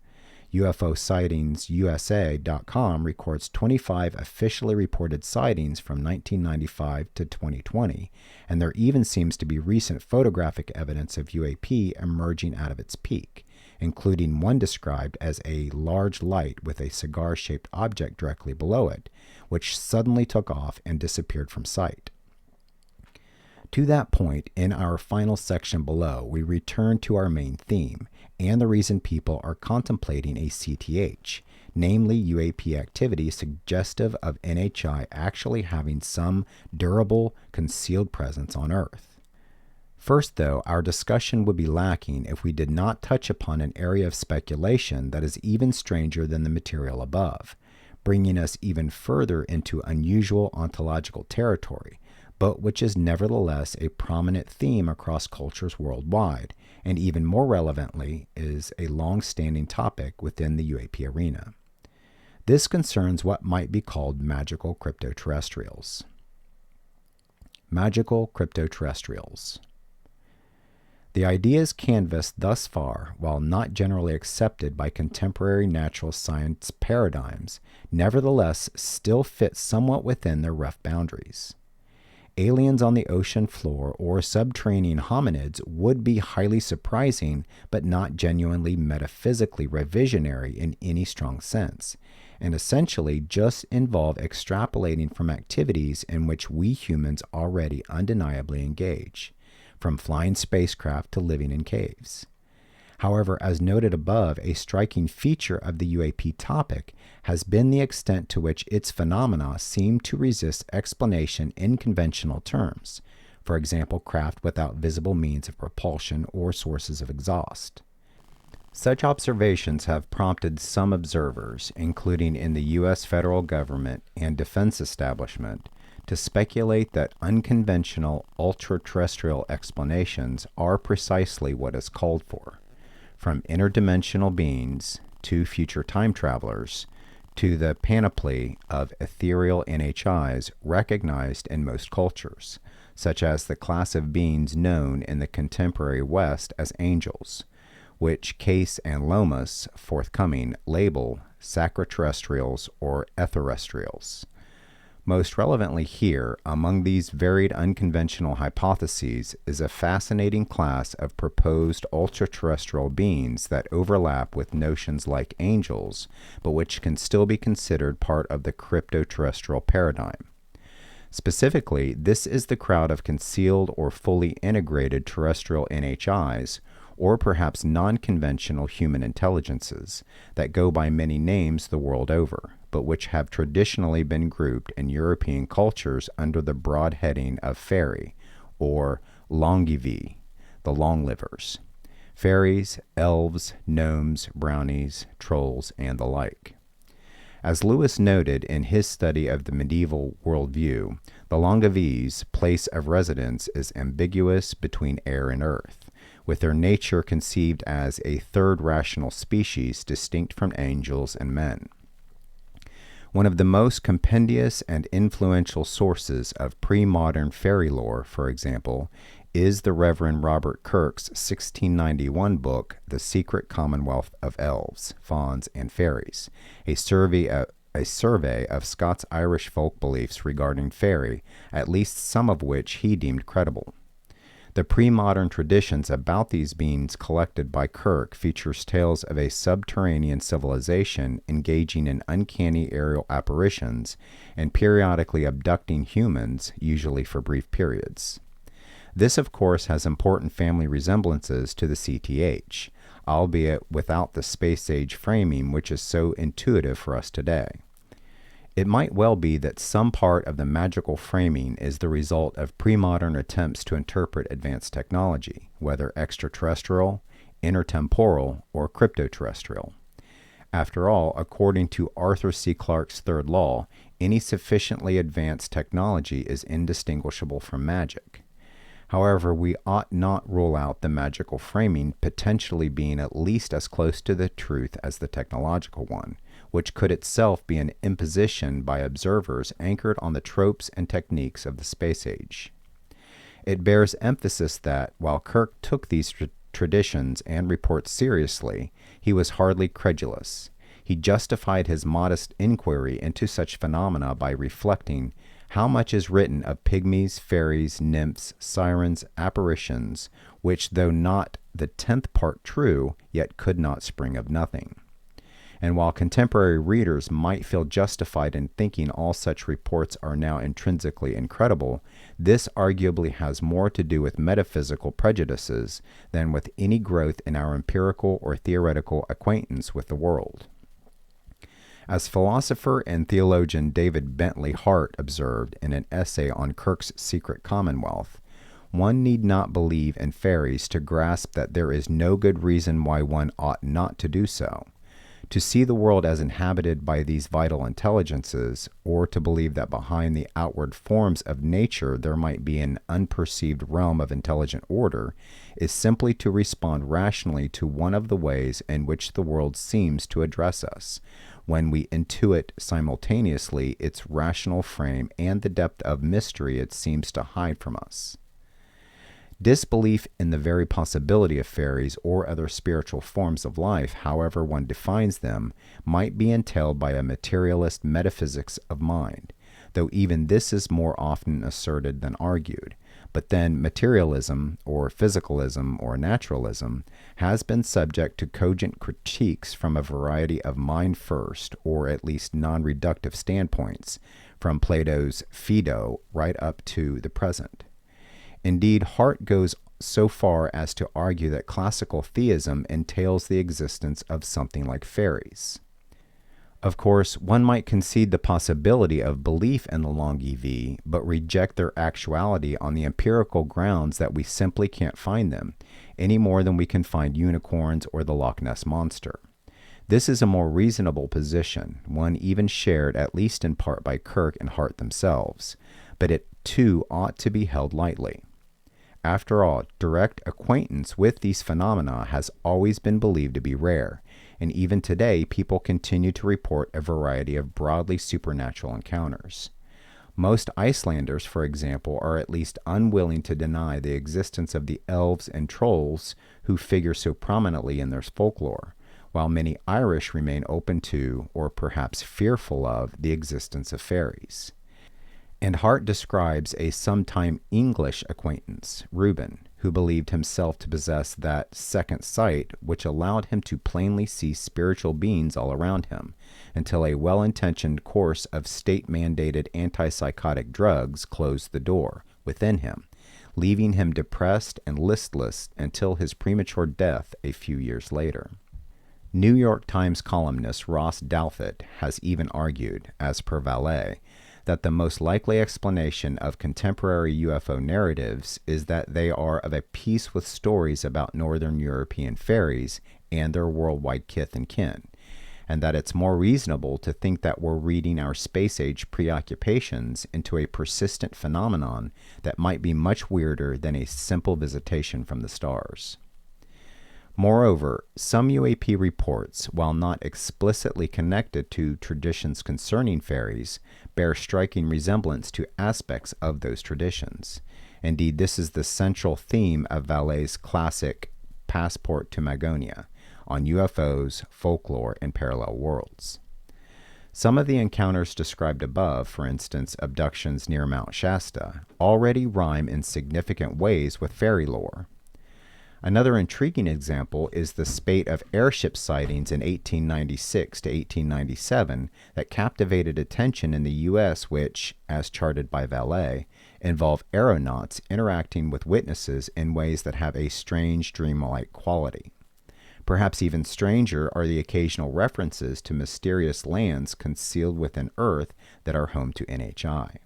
UFO Sightings USA.com records 25 officially reported sightings from 1995 to 2020, and there even seems to be recent photographic evidence of UAP emerging out of its peak, including one described as a large light with a cigar-shaped object directly below it, which suddenly took off and disappeared from sight. To that point, in our final section below, we return to our main theme and the reason people are contemplating a CTH, namely UAP activity suggestive of NHI actually having some durable, concealed presence on Earth. First, though, our discussion would be lacking if we did not touch upon an area of speculation that is even stranger than the material above, bringing us even further into unusual ontological territory, but which is nevertheless a prominent theme across cultures worldwide, and even more relevantly, is a long-standing topic within the UAP arena. This concerns what might be called magical cryptoterrestrials. Magical cryptoterrestrials. The ideas canvassed thus far, while not generally accepted by contemporary natural science paradigms, nevertheless still fit somewhat within their rough boundaries. Aliens on the ocean floor or subterranean hominids would be highly surprising, but not genuinely metaphysically revisionary in any strong sense, and essentially just involve extrapolating from activities in which we humans already undeniably engage, from flying spacecraft to living in caves. However, as noted above, a striking feature of the UAP topic has been the extent to which its phenomena seem to resist explanation in conventional terms, for example, craft without visible means of propulsion or sources of exhaust. Such observations have prompted some observers, including in the U.S. federal government and defense establishment, to speculate that unconventional ultraterrestrial explanations are precisely what is called for. From interdimensional beings to future time travelers to the panoply of ethereal NHIs recognized in most cultures, such as the class of beings known in the contemporary West as angels, which Case and Lomas, forthcoming, label sacroterrestrials or etherrestrials. Most relevantly here, among these varied unconventional hypotheses, is a fascinating class of proposed ultraterrestrial beings that overlap with notions like angels, but which can still be considered part of the cryptoterrestrial paradigm. Specifically, this is the crowd of concealed or fully integrated terrestrial NHIs, or perhaps non-conventional human intelligences, that go by many names the world over, but which have traditionally been grouped in European cultures under the broad heading of fairy, or longevi, the long-livers, fairies, elves, gnomes, brownies, trolls, and the like. As Lewis noted in his study of the medieval worldview, the longevi's place of residence is ambiguous between air and earth, with their nature conceived as a third rational species distinct from angels and men. One of the most compendious and influential sources of pre-modern fairy lore, for example, is the Reverend Robert Kirk's 1691 book, The Secret Commonwealth of Elves, Fauns, and Fairies, a survey of Scots-Irish folk beliefs regarding fairy, at least some of which he deemed credible. The pre-modern traditions about these beings collected by Kirk features tales of a subterranean civilization engaging in uncanny aerial apparitions and periodically abducting humans, usually for brief periods. This, of course, has important family resemblances to the CTH, albeit without the space-age framing which is so intuitive for us today. It might well be that some part of the magical framing is the result of pre-modern attempts to interpret advanced technology, whether extraterrestrial, intertemporal, or cryptoterrestrial. After all, according to Arthur C. Clarke's third law, any sufficiently advanced technology is indistinguishable from magic. However, we ought not rule out the magical framing potentially being at least as close to the truth as the technological one, which could itself be an imposition by observers anchored on the tropes and techniques of the space age. It bears emphasis that, while Kirk took these traditions and reports seriously, he was hardly credulous. He justified his modest inquiry into such phenomena by reflecting how much is written of pygmies, fairies, nymphs, sirens, apparitions, which, though not the 10th part true, yet could not spring of nothing. And while contemporary readers might feel justified in thinking all such reports are now intrinsically incredible, this arguably has more to do with metaphysical prejudices than with any growth in our empirical or theoretical acquaintance with the world. As philosopher and theologian David Bentley Hart observed in an essay on Kirk's Secret Commonwealth, one need not believe in fairies to grasp that there is no good reason why one ought not to do so. To see the world as inhabited by these vital intelligences, or to believe that behind the outward forms of nature there might be an unperceived realm of intelligent order, is simply to respond rationally to one of the ways in which the world seems to address us, when we intuit simultaneously its rational frame and the depth of mystery it seems to hide from us. Disbelief in the very possibility of fairies or other spiritual forms of life, however one defines them, might be entailed by a materialist metaphysics of mind, though even this is more often asserted than argued. But then materialism, or physicalism, or naturalism, has been subject to cogent critiques from a variety of mind-first, or at least non-reductive standpoints, from Plato's Phaedo right up to the present. Indeed, Hart goes so far as to argue that classical theism entails the existence of something like fairies. Of course, one might concede the possibility of belief in the Longevi, but reject their actuality on the empirical grounds that we simply can't find them, any more than we can find unicorns or the Loch Ness Monster. This is a more reasonable position, one even shared at least in part by Kirk and Hart themselves, but it too ought to be held lightly. After all, direct acquaintance with these phenomena has always been believed to be rare, and even today people continue to report a variety of broadly supernatural encounters. Most Icelanders, for example, are at least unwilling to deny the existence of the elves and trolls who figure so prominently in their folklore, while many Irish remain open to, or perhaps fearful of, the existence of fairies. And Hart describes a sometime English acquaintance, Reuben, who believed himself to possess that second sight which allowed him to plainly see spiritual beings all around him, until a well-intentioned course of state-mandated antipsychotic drugs closed the door within him, leaving him depressed and listless until his premature death a few years later. New York Times columnist Ross Douthat has even argued, as per Vallée, that the most likely explanation of contemporary UFO narratives is that they are of a piece with stories about Northern European fairies and their worldwide kith and kin, and that it's more reasonable to think that we're reading our space-age preoccupations into a persistent phenomenon that might be much weirder than a simple visitation from the stars. Moreover, some UAP reports, while not explicitly connected to traditions concerning fairies, bear striking resemblance to aspects of those traditions. Indeed, this is the central theme of Vallée's classic Passport to Magonia on UFOs, folklore, and parallel worlds. Some of the encounters described above, for instance, abductions near Mount Shasta, already rhyme in significant ways with fairy lore. Another intriguing example is the spate of airship sightings in 1896 to 1897 that captivated attention in the U.S. which, as charted by Vallée, involve aeronauts interacting with witnesses in ways that have a strange dreamlike quality. Perhaps even stranger are the occasional references to mysterious lands concealed within Earth that are home to NHI.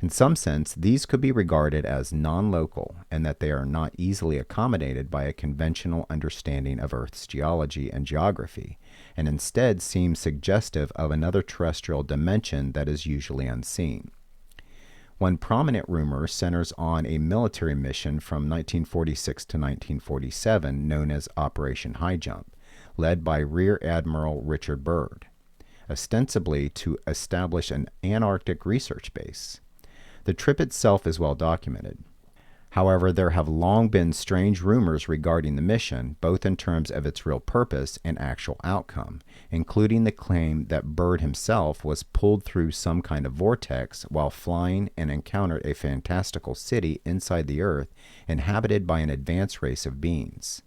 In some sense, these could be regarded as non-local, and that they are not easily accommodated by a conventional understanding of Earth's geology and geography, and instead seem suggestive of another terrestrial dimension that is usually unseen. One prominent rumor centers on a military mission from 1946 to 1947 known as Operation High Jump, led by Rear Admiral Richard Byrd. ostensibly to establish an Antarctic research base. The trip itself is well documented. However, there have long been strange rumors regarding the mission, both in terms of its real purpose and actual outcome, including the claim that Byrd himself was pulled through some kind of vortex while flying and encountered a fantastical city inside the Earth inhabited by an advanced race of beings.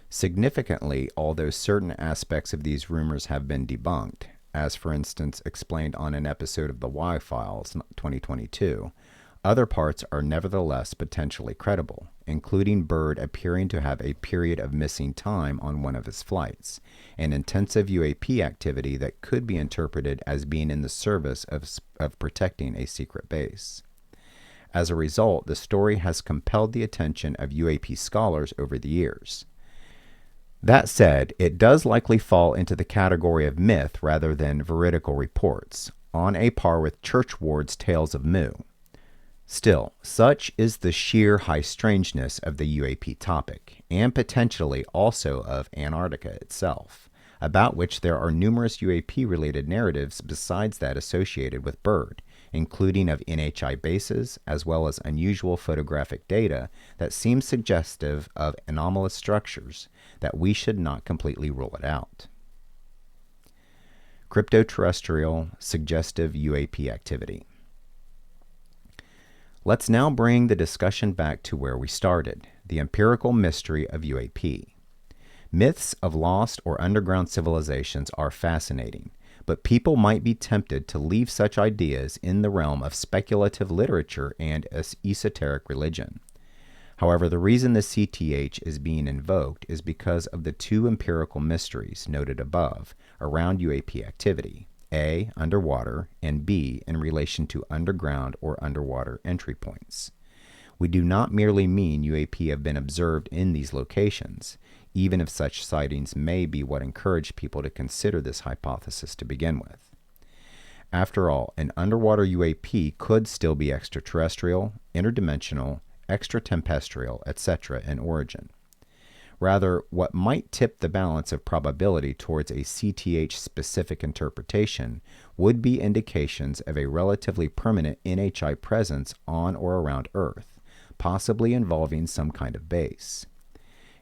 Significantly, although certain aspects of these rumors have been debunked, as for instance explained on an episode of The Y-Files 2022, other parts are nevertheless potentially credible, including Byrd appearing to have a period of missing time on one of his flights, and intensive UAP activity that could be interpreted as being in the service of protecting a secret base. As a result, the story has compelled the attention of UAP scholars over the years. That said, it does likely fall into the category of myth rather than veridical reports, on a par with Churchward's Tales of Mu. Still, such is the sheer high strangeness of the UAP topic, and potentially also of Antarctica itself, about which there are numerous UAP-related narratives besides that associated with Byrd, including of NHI bases, as well as unusual photographic data that seem suggestive of anomalous structures, that we should not completely rule it out. Cryptoterrestrial suggestive UAP activity. Let's now bring the discussion back to where we started, the empirical mystery of UAP. Myths of lost or underground civilizations are fascinating, but people might be tempted to leave such ideas in the realm of speculative literature and esoteric religion. However, the reason the CTH is being invoked is because of the two empirical mysteries noted above around UAP activity. A, underwater, and B, in relation to underground or underwater entry points. We do not merely mean UAP have been observed in these locations, even if such sightings may be what encouraged people to consider this hypothesis to begin with. After all, an underwater UAP could still be extraterrestrial, interdimensional, extratempestrial, etc. in origin. Rather, what might tip the balance of probability towards a CTH-specific interpretation would be indications of a relatively permanent NHI presence on or around Earth, possibly involving some kind of base.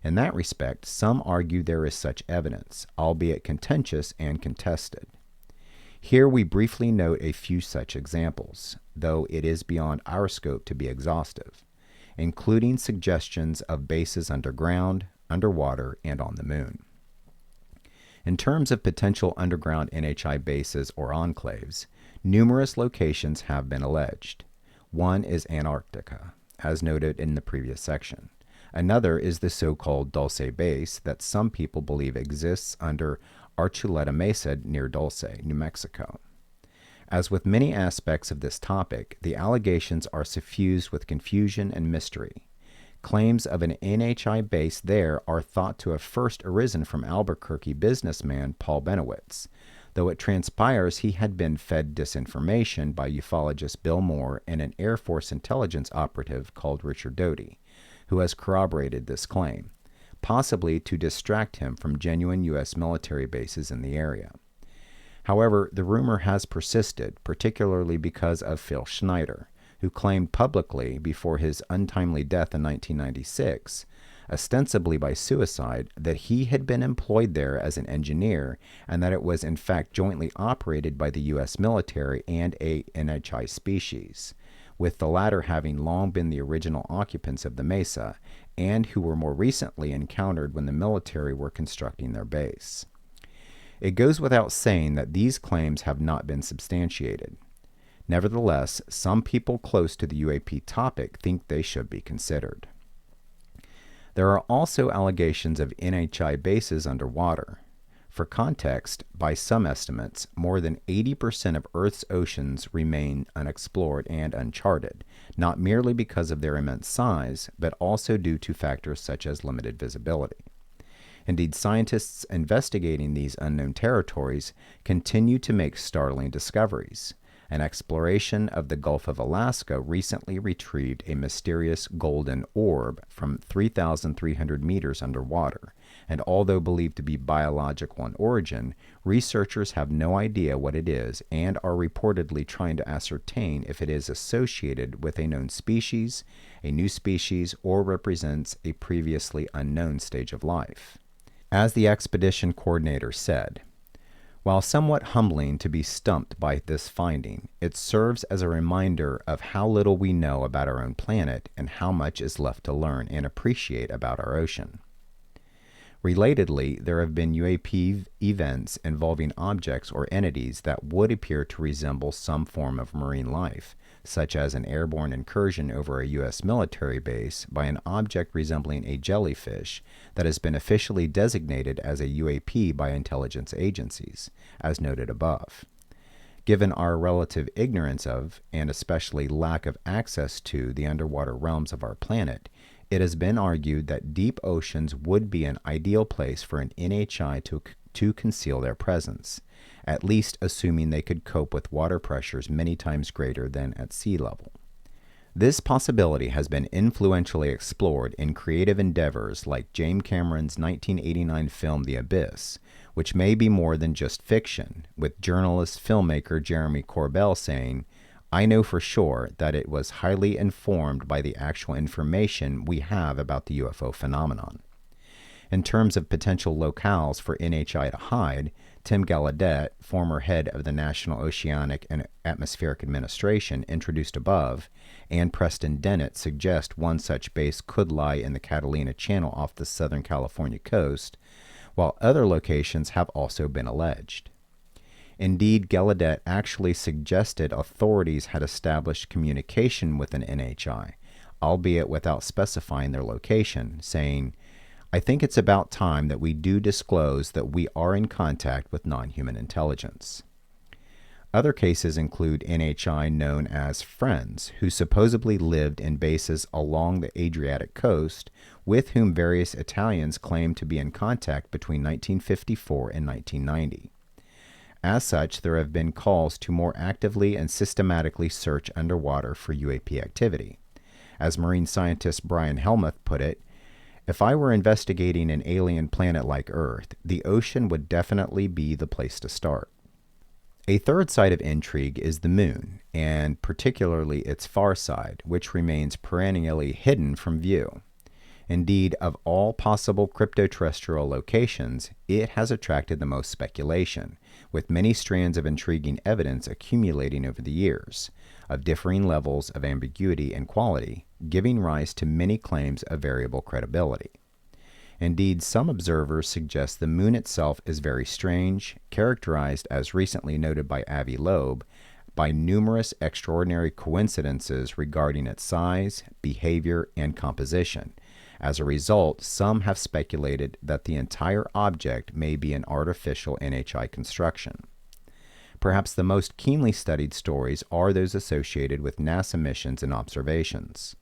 In that respect, some argue there is such evidence, albeit contentious and contested. Here we briefly note a few such examples, though it is beyond our scope to be exhaustive, including suggestions of bases underground, underwater, and on the moon. In terms of potential underground NHI bases or enclaves, numerous locations have been alleged. One is Antarctica, as noted in the previous section. Another is the so-called Dulce Base that some people believe exists under Archuleta Mesa near Dulce, New Mexico. As with many aspects of this topic, the allegations are suffused with confusion and mystery. Claims of an NHI base there are thought to have first arisen from Albuquerque businessman Paul Benowitz, though it transpires he had been fed disinformation by ufologist Bill Moore and an Air Force intelligence operative called Richard Doty, who has corroborated this claim, possibly to distract him from genuine U.S. military bases in the area. However, the rumor has persisted, particularly because of Phil Schneider, who claimed publicly before his untimely death in 1996, ostensibly by suicide, that he had been employed there as an engineer and that it was in fact jointly operated by the U.S. military and a NHI species, with the latter having long been the original occupants of the mesa and who were more recently encountered when the military were constructing their base. It goes without saying that these claims have not been substantiated. Nevertheless, some people close to the UAP topic think they should be considered. There are also allegations of NHI bases underwater. For context, by some estimates, more than 80% of Earth's oceans remain unexplored and uncharted, not merely because of their immense size, but also due to factors such as limited visibility. Indeed, scientists investigating these unknown territories continue to make startling discoveries. An exploration of the Gulf of Alaska recently retrieved a mysterious golden orb from 3,300 meters underwater, and although believed to be biological in origin, researchers have no idea what it is and are reportedly trying to ascertain if it is associated with a known species, a new species, or represents a previously unknown stage of life. As the expedition coordinator said, "While somewhat humbling to be stumped by this finding, it serves as a reminder of how little we know about our own planet and how much is left to learn and appreciate about our ocean." Relatedly, there have been UAP events involving objects or entities that would appear to resemble some form of marine life, such as an airborne incursion over a U.S. military base by an object resembling a jellyfish that has been officially designated as a UAP by intelligence agencies, as noted above. Given our relative ignorance of, and especially lack of access to, the underwater realms of our planet, it has been argued that deep oceans would be an ideal place for an NHI to conceal their presence, at least assuming they could cope with water pressures many times greater than at sea level. This possibility has been influentially explored in creative endeavors like James Cameron's 1989 film The Abyss, which may be more than just fiction, with journalist-filmmaker Jeremy Corbell saying, "I know for sure that it was highly informed by the actual information we have about the UFO phenomenon." In terms of potential locales for NHI to hide, Tim Gallaudet, former head of the National Oceanic and Atmospheric Administration, introduced above, and Preston Dennett suggest one such base could lie in the Catalina Channel off the Southern California coast, while other locations have also been alleged. Indeed, Gallaudet actually suggested authorities had established communication with an NHI, albeit without specifying their location, saying, "I think it's about time that we do disclose that we are in contact with non-human intelligence." Other cases include NHI known as Friends, who supposedly lived in bases along the Adriatic coast, with whom various Italians claimed to be in contact between 1954 and 1990. As such, there have been calls to more actively and systematically search underwater for UAP activity. As marine scientist Brian Helmuth put it, "If I were investigating an alien planet like Earth, the ocean would definitely be the place to start." A third side of intrigue is the moon, and particularly its far side, which remains perennially hidden from view. Indeed, of all possible cryptoterrestrial locations, it has attracted the most speculation, with many strands of intriguing evidence accumulating over the years, of differing levels of ambiguity and quality, giving rise to many claims of variable credibility. Indeed, some observers suggest the moon itself is very strange, characterized, as recently noted by Avi Loeb, by numerous extraordinary coincidences regarding its size, behavior, and composition. As a result, some have speculated that the entire object may be an artificial NHI construction. Perhaps the most keenly studied stories are those associated with NASA missions and observations.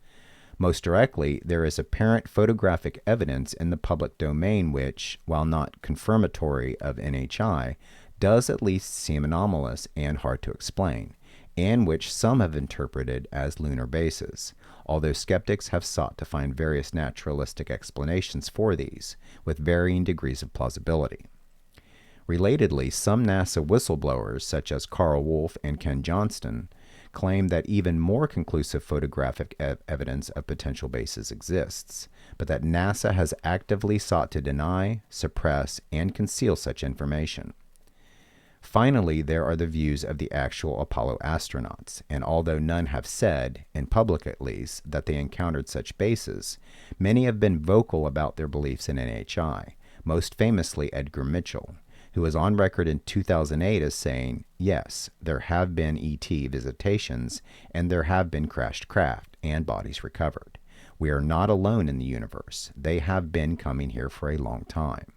Most directly, there is apparent photographic evidence in the public domain which, while not confirmatory of NHI, does at least seem anomalous and hard to explain, and which some have interpreted as lunar bases, although skeptics have sought to find various naturalistic explanations for these, with varying degrees of plausibility. Relatedly, some NASA whistleblowers, such as Carl Wolf and Ken Johnston, claim that even more conclusive photographic evidence of potential bases exists, but that NASA has actively sought to deny, suppress, and conceal such information. Finally, there are the views of the actual Apollo astronauts, and although none have said, in public at least, that they encountered such bases, many have been vocal about their beliefs in NHI, most famously Edgar Mitchell, who was on record in 2008 as saying, "Yes, there have been ET visitations, and there have been crashed craft and bodies recovered. We are not alone in the universe. They have been coming here for a long time."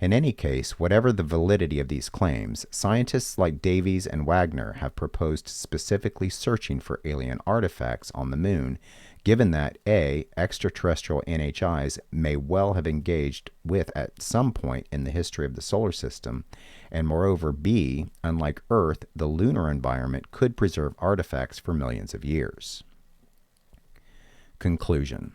In any case, whatever the validity of these claims, scientists like Davies and Wagner have proposed specifically searching for alien artifacts on the moon, given that A, extraterrestrial NHIs may well have engaged with at some point in the history of the solar system, and moreover B, unlike Earth, the lunar environment could preserve artifacts for millions of years. Conclusion.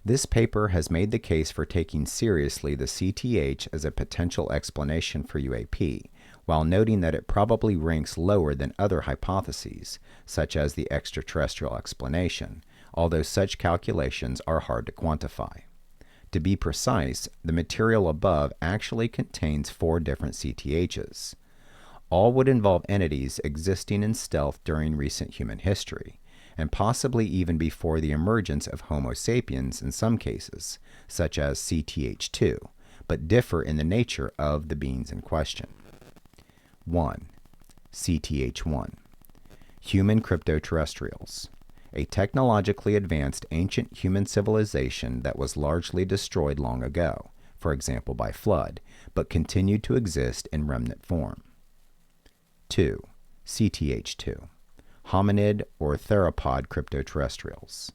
This paper has made the case for taking seriously the CTH as a potential explanation for UAP, while noting that it probably ranks lower than other hypotheses, such as the extraterrestrial explanation, although such calculations are hard to quantify. To be precise, the material above actually contains 4 different CTHs. All would involve entities existing in stealth during recent human history, and possibly even before the emergence of Homo sapiens in some cases, such as CTH2, but differ in the nature of the beings in question. 1. CTH1. Human Cryptoterrestrials. A technologically advanced ancient human civilization that was largely destroyed long ago, for example by flood, but continued to exist in remnant form. 2. CTH2. Hominid or theropod cryptoterrestrials.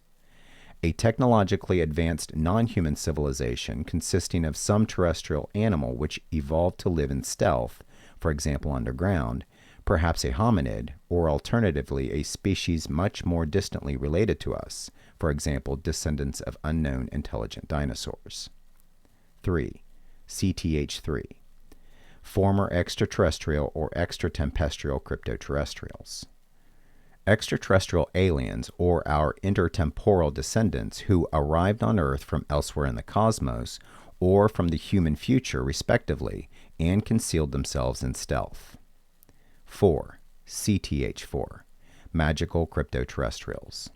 A technologically advanced non-human civilization consisting of some terrestrial animal which evolved to live in stealth, for example underground, perhaps a hominid, or alternatively a species much more distantly related to us, for example descendants of unknown intelligent dinosaurs. 3. CTH3. Former extraterrestrial or extraterrestrial cryptoterrestrials. Extraterrestrial aliens, or our intertemporal descendants who arrived on Earth from elsewhere in the cosmos, or from the human future, respectively, and concealed themselves in stealth. 4. CTH4. Magical cryptoterrestrials.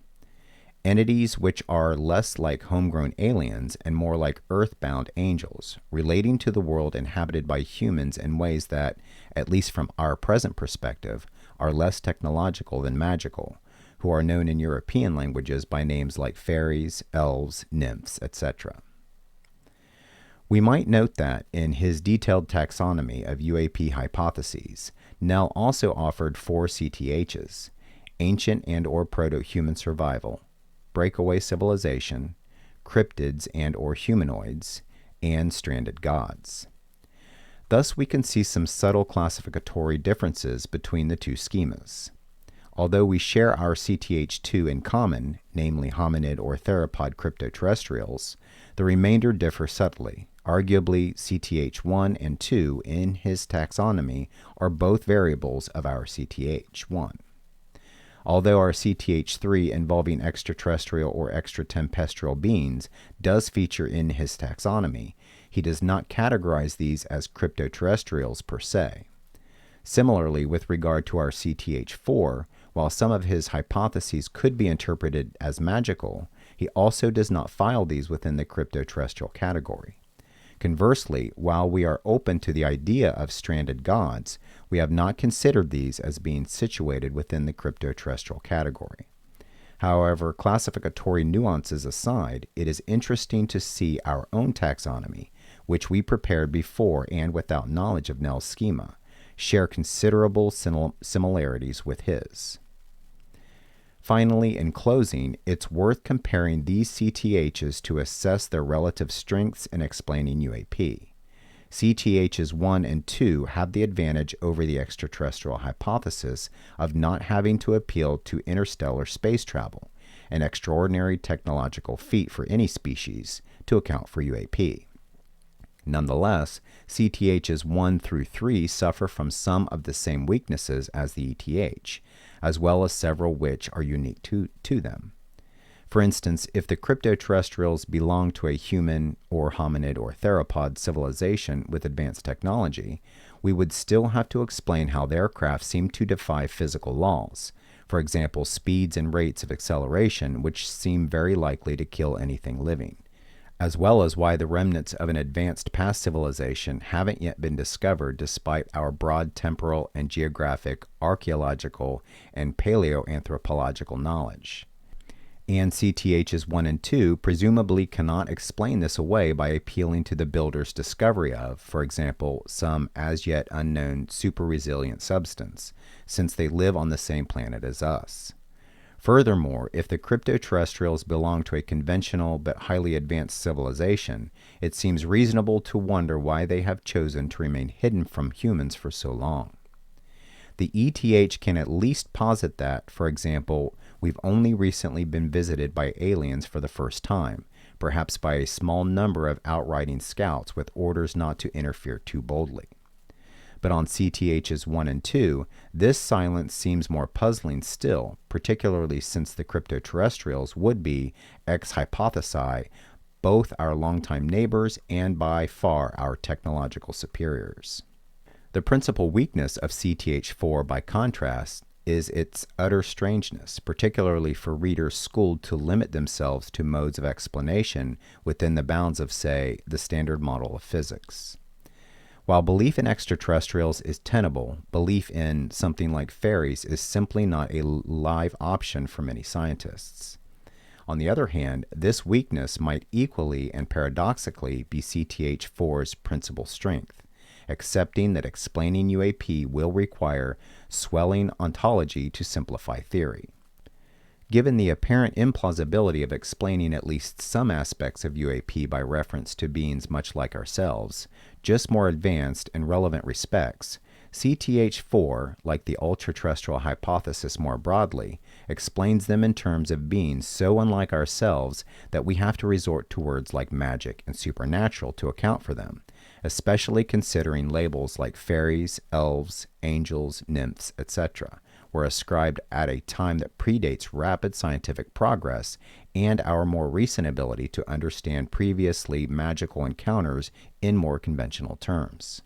Entities which are less like homegrown aliens and more like earthbound angels, relating to the world inhabited by humans in ways that, at least from our present perspective, are less technological than magical, who are known in European languages by names like fairies, elves, nymphs, etc. We might note that, in his detailed taxonomy of UAP hypotheses, Nell also offered 4 CTHs: ancient and or proto-human survival, breakaway civilization, cryptids and or humanoids, and stranded gods. Thus we can see some subtle classificatory differences between the 2 schemas. Although we share our CTH2 in common, namely hominid or theropod cryptoterrestrials, the remainder differ subtly. Arguably, CTH1 and 2 in his taxonomy are both variables of our CTH1. Although our CTH3 involving extraterrestrial or extraterrestrial beings does feature in his taxonomy, he does not categorize these as cryptoterrestrials per se. Similarly, with regard to our CTH4, while some of his hypotheses could be interpreted as magical, he also does not file these within the cryptoterrestrial category. Conversely, while we are open to the idea of stranded gods, we have not considered these as being situated within the cryptoterrestrial category. However, classificatory nuances aside, it is interesting to see our own taxonomy, which we prepared before and without knowledge of Nell's schema, share considerable similarities with his. Finally, in closing, it's worth comparing these CTHs to assess their relative strengths in explaining UAP. CTHs 1 and 2 have the advantage over the extraterrestrial hypothesis of not having to appeal to interstellar space travel, an extraordinary technological feat for any species, to account for UAP. Nonetheless, CTHs 1 through 3 suffer from some of the same weaknesses as the ETH, as well as several which are unique to them. For instance, if the cryptoterrestrials belong to a human or hominid or theropod civilization with advanced technology, we would still have to explain how their craft seem to defy physical laws, for example, speeds and rates of acceleration which seem very likely to kill anything living, as well as why the remnants of an advanced past civilization haven't yet been discovered despite our broad temporal and geographic, archaeological, and paleoanthropological knowledge. And CTHs 1 and 2 presumably cannot explain this away by appealing to the builder's discovery of, for example, some as yet unknown super-resilient substance, since they live on the same planet as us. Furthermore, if the cryptoterrestrials belong to a conventional but highly advanced civilization, it seems reasonable to wonder why they have chosen to remain hidden from humans for so long. The ETH can at least posit that, for example, we've only recently been visited by aliens for the first time, perhaps by a small number of outriding scouts with orders not to interfere too boldly. But on CTHs 1 and 2, this silence seems more puzzling still, particularly since the cryptoterrestrials would be, ex hypothesi, both our longtime neighbors and by far our technological superiors. The principal weakness of CTH4, by contrast, is its utter strangeness, particularly for readers schooled to limit themselves to modes of explanation within the bounds of, say, the standard model of physics. While belief in extraterrestrials is tenable, belief in something like fairies is simply not a live option for many scientists. On the other hand, this weakness might equally and paradoxically be CTH4's principal strength, accepting that explaining UAP will require swelling ontology to simplify theory. Given the apparent implausibility of explaining at least some aspects of UAP by reference to beings much like ourselves, just more advanced in relevant respects, CTH4, like the Ultraterrestrial Hypothesis more broadly, explains them in terms of beings so unlike ourselves that we have to resort to words like magic and supernatural to account for them, especially considering labels like fairies, elves, angels, nymphs, etc., were ascribed at a time that predates rapid scientific progress and our more recent ability to understand previously magical encounters in more conventional terms.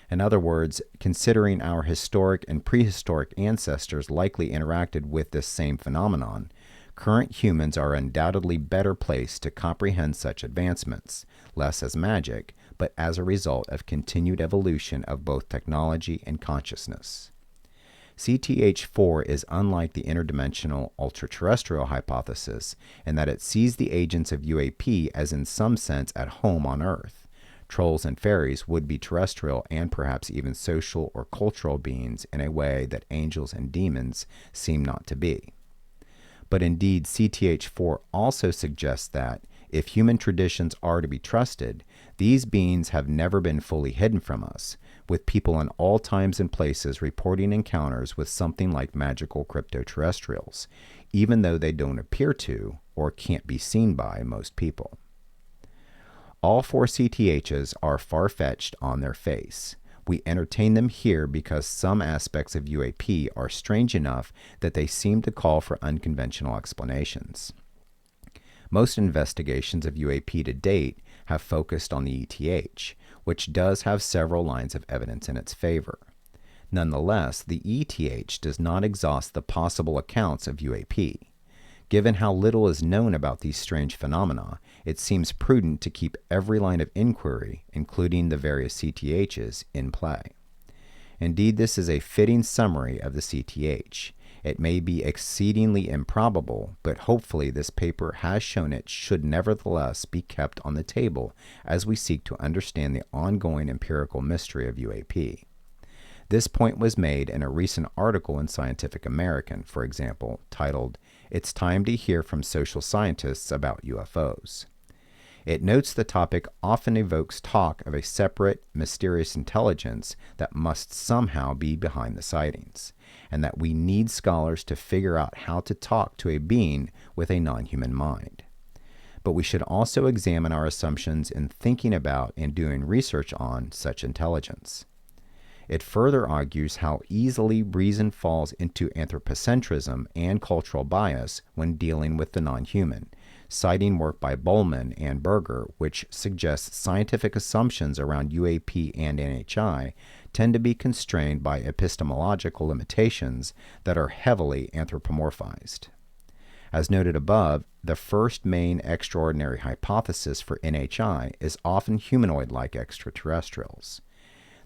In other words, considering our historic and prehistoric ancestors likely interacted with this same phenomenon, current humans are undoubtedly better placed to comprehend such advancements, less as magic, but as a result of continued evolution of both technology and consciousness. CTH4 is unlike the interdimensional ultraterrestrial hypothesis in that it sees the agents of UAP as in some sense at home on Earth. Trolls and fairies would be terrestrial and perhaps even social or cultural beings in a way that angels and demons seem not to be. But indeed, CTH4 also suggests that, if human traditions are to be trusted, these beings have never been fully hidden from us, with people in all times and places reporting encounters with something like magical cryptoterrestrials, even though they don't appear to or can't be seen by most people. All four CTHs are far-fetched on their face. We entertain them here because some aspects of UAP are strange enough that they seem to call for unconventional explanations. Most investigations of UAP to date have focused on the ETH, which does have several lines of evidence in its favor. Nonetheless, the ETH does not exhaust the possible accounts of UAP. Given how little is known about these strange phenomena, it seems prudent to keep every line of inquiry, including the various CTHs, in play. Indeed, this is a fitting summary of the CTH. It may be exceedingly improbable, but hopefully this paper has shown it should nevertheless be kept on the table as we seek to understand the ongoing empirical mystery of UAP. This point was made in a recent article in Scientific American, for example, titled, "It's Time to Hear from Social Scientists About UFOs." It notes the topic often evokes talk of a separate, mysterious intelligence that must somehow be behind the sightings, and that we need scholars to figure out how to talk to a being with a non-human mind. But we should also examine our assumptions in thinking about and doing research on such intelligence. It further argues how easily reason falls into anthropocentrism and cultural bias when dealing with the non-human, citing work by Bowman and Berger, which suggests scientific assumptions around UAP and NHI tend to be constrained by epistemological limitations that are heavily anthropomorphized. As noted above, the first main extraordinary hypothesis for NHI is often humanoid-like extraterrestrials.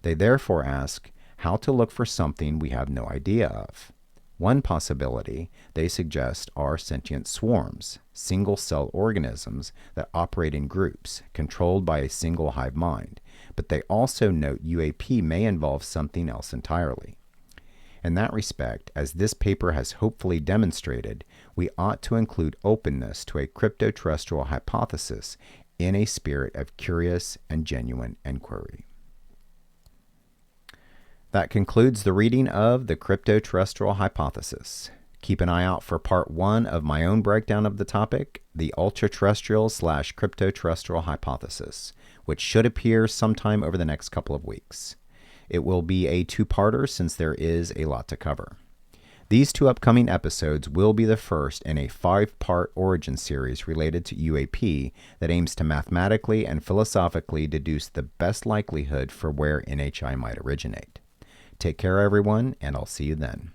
They therefore ask how to look for something we have no idea of. One possibility, they suggest, are sentient swarms, single-cell organisms that operate in groups, controlled by a single hive mind, but they also note UAP may involve something else entirely. In that respect, as this paper has hopefully demonstrated, we ought to include openness to a cryptoterrestrial hypothesis in a spirit of curious and genuine inquiry. That concludes the reading of the Cryptoterrestrial Hypothesis. Keep an eye out for part 1 of my own breakdown of the topic, the Ultraterrestrial/Cryptoterrestrial Hypothesis, which should appear sometime over the next couple of weeks. It will be a 2-parter since there is a lot to cover. These 2 upcoming episodes will be the first in a 5-part origin series related to UAP that aims to mathematically and philosophically deduce the best likelihood for where NHI might originate. Take care, everyone, and I'll see you then.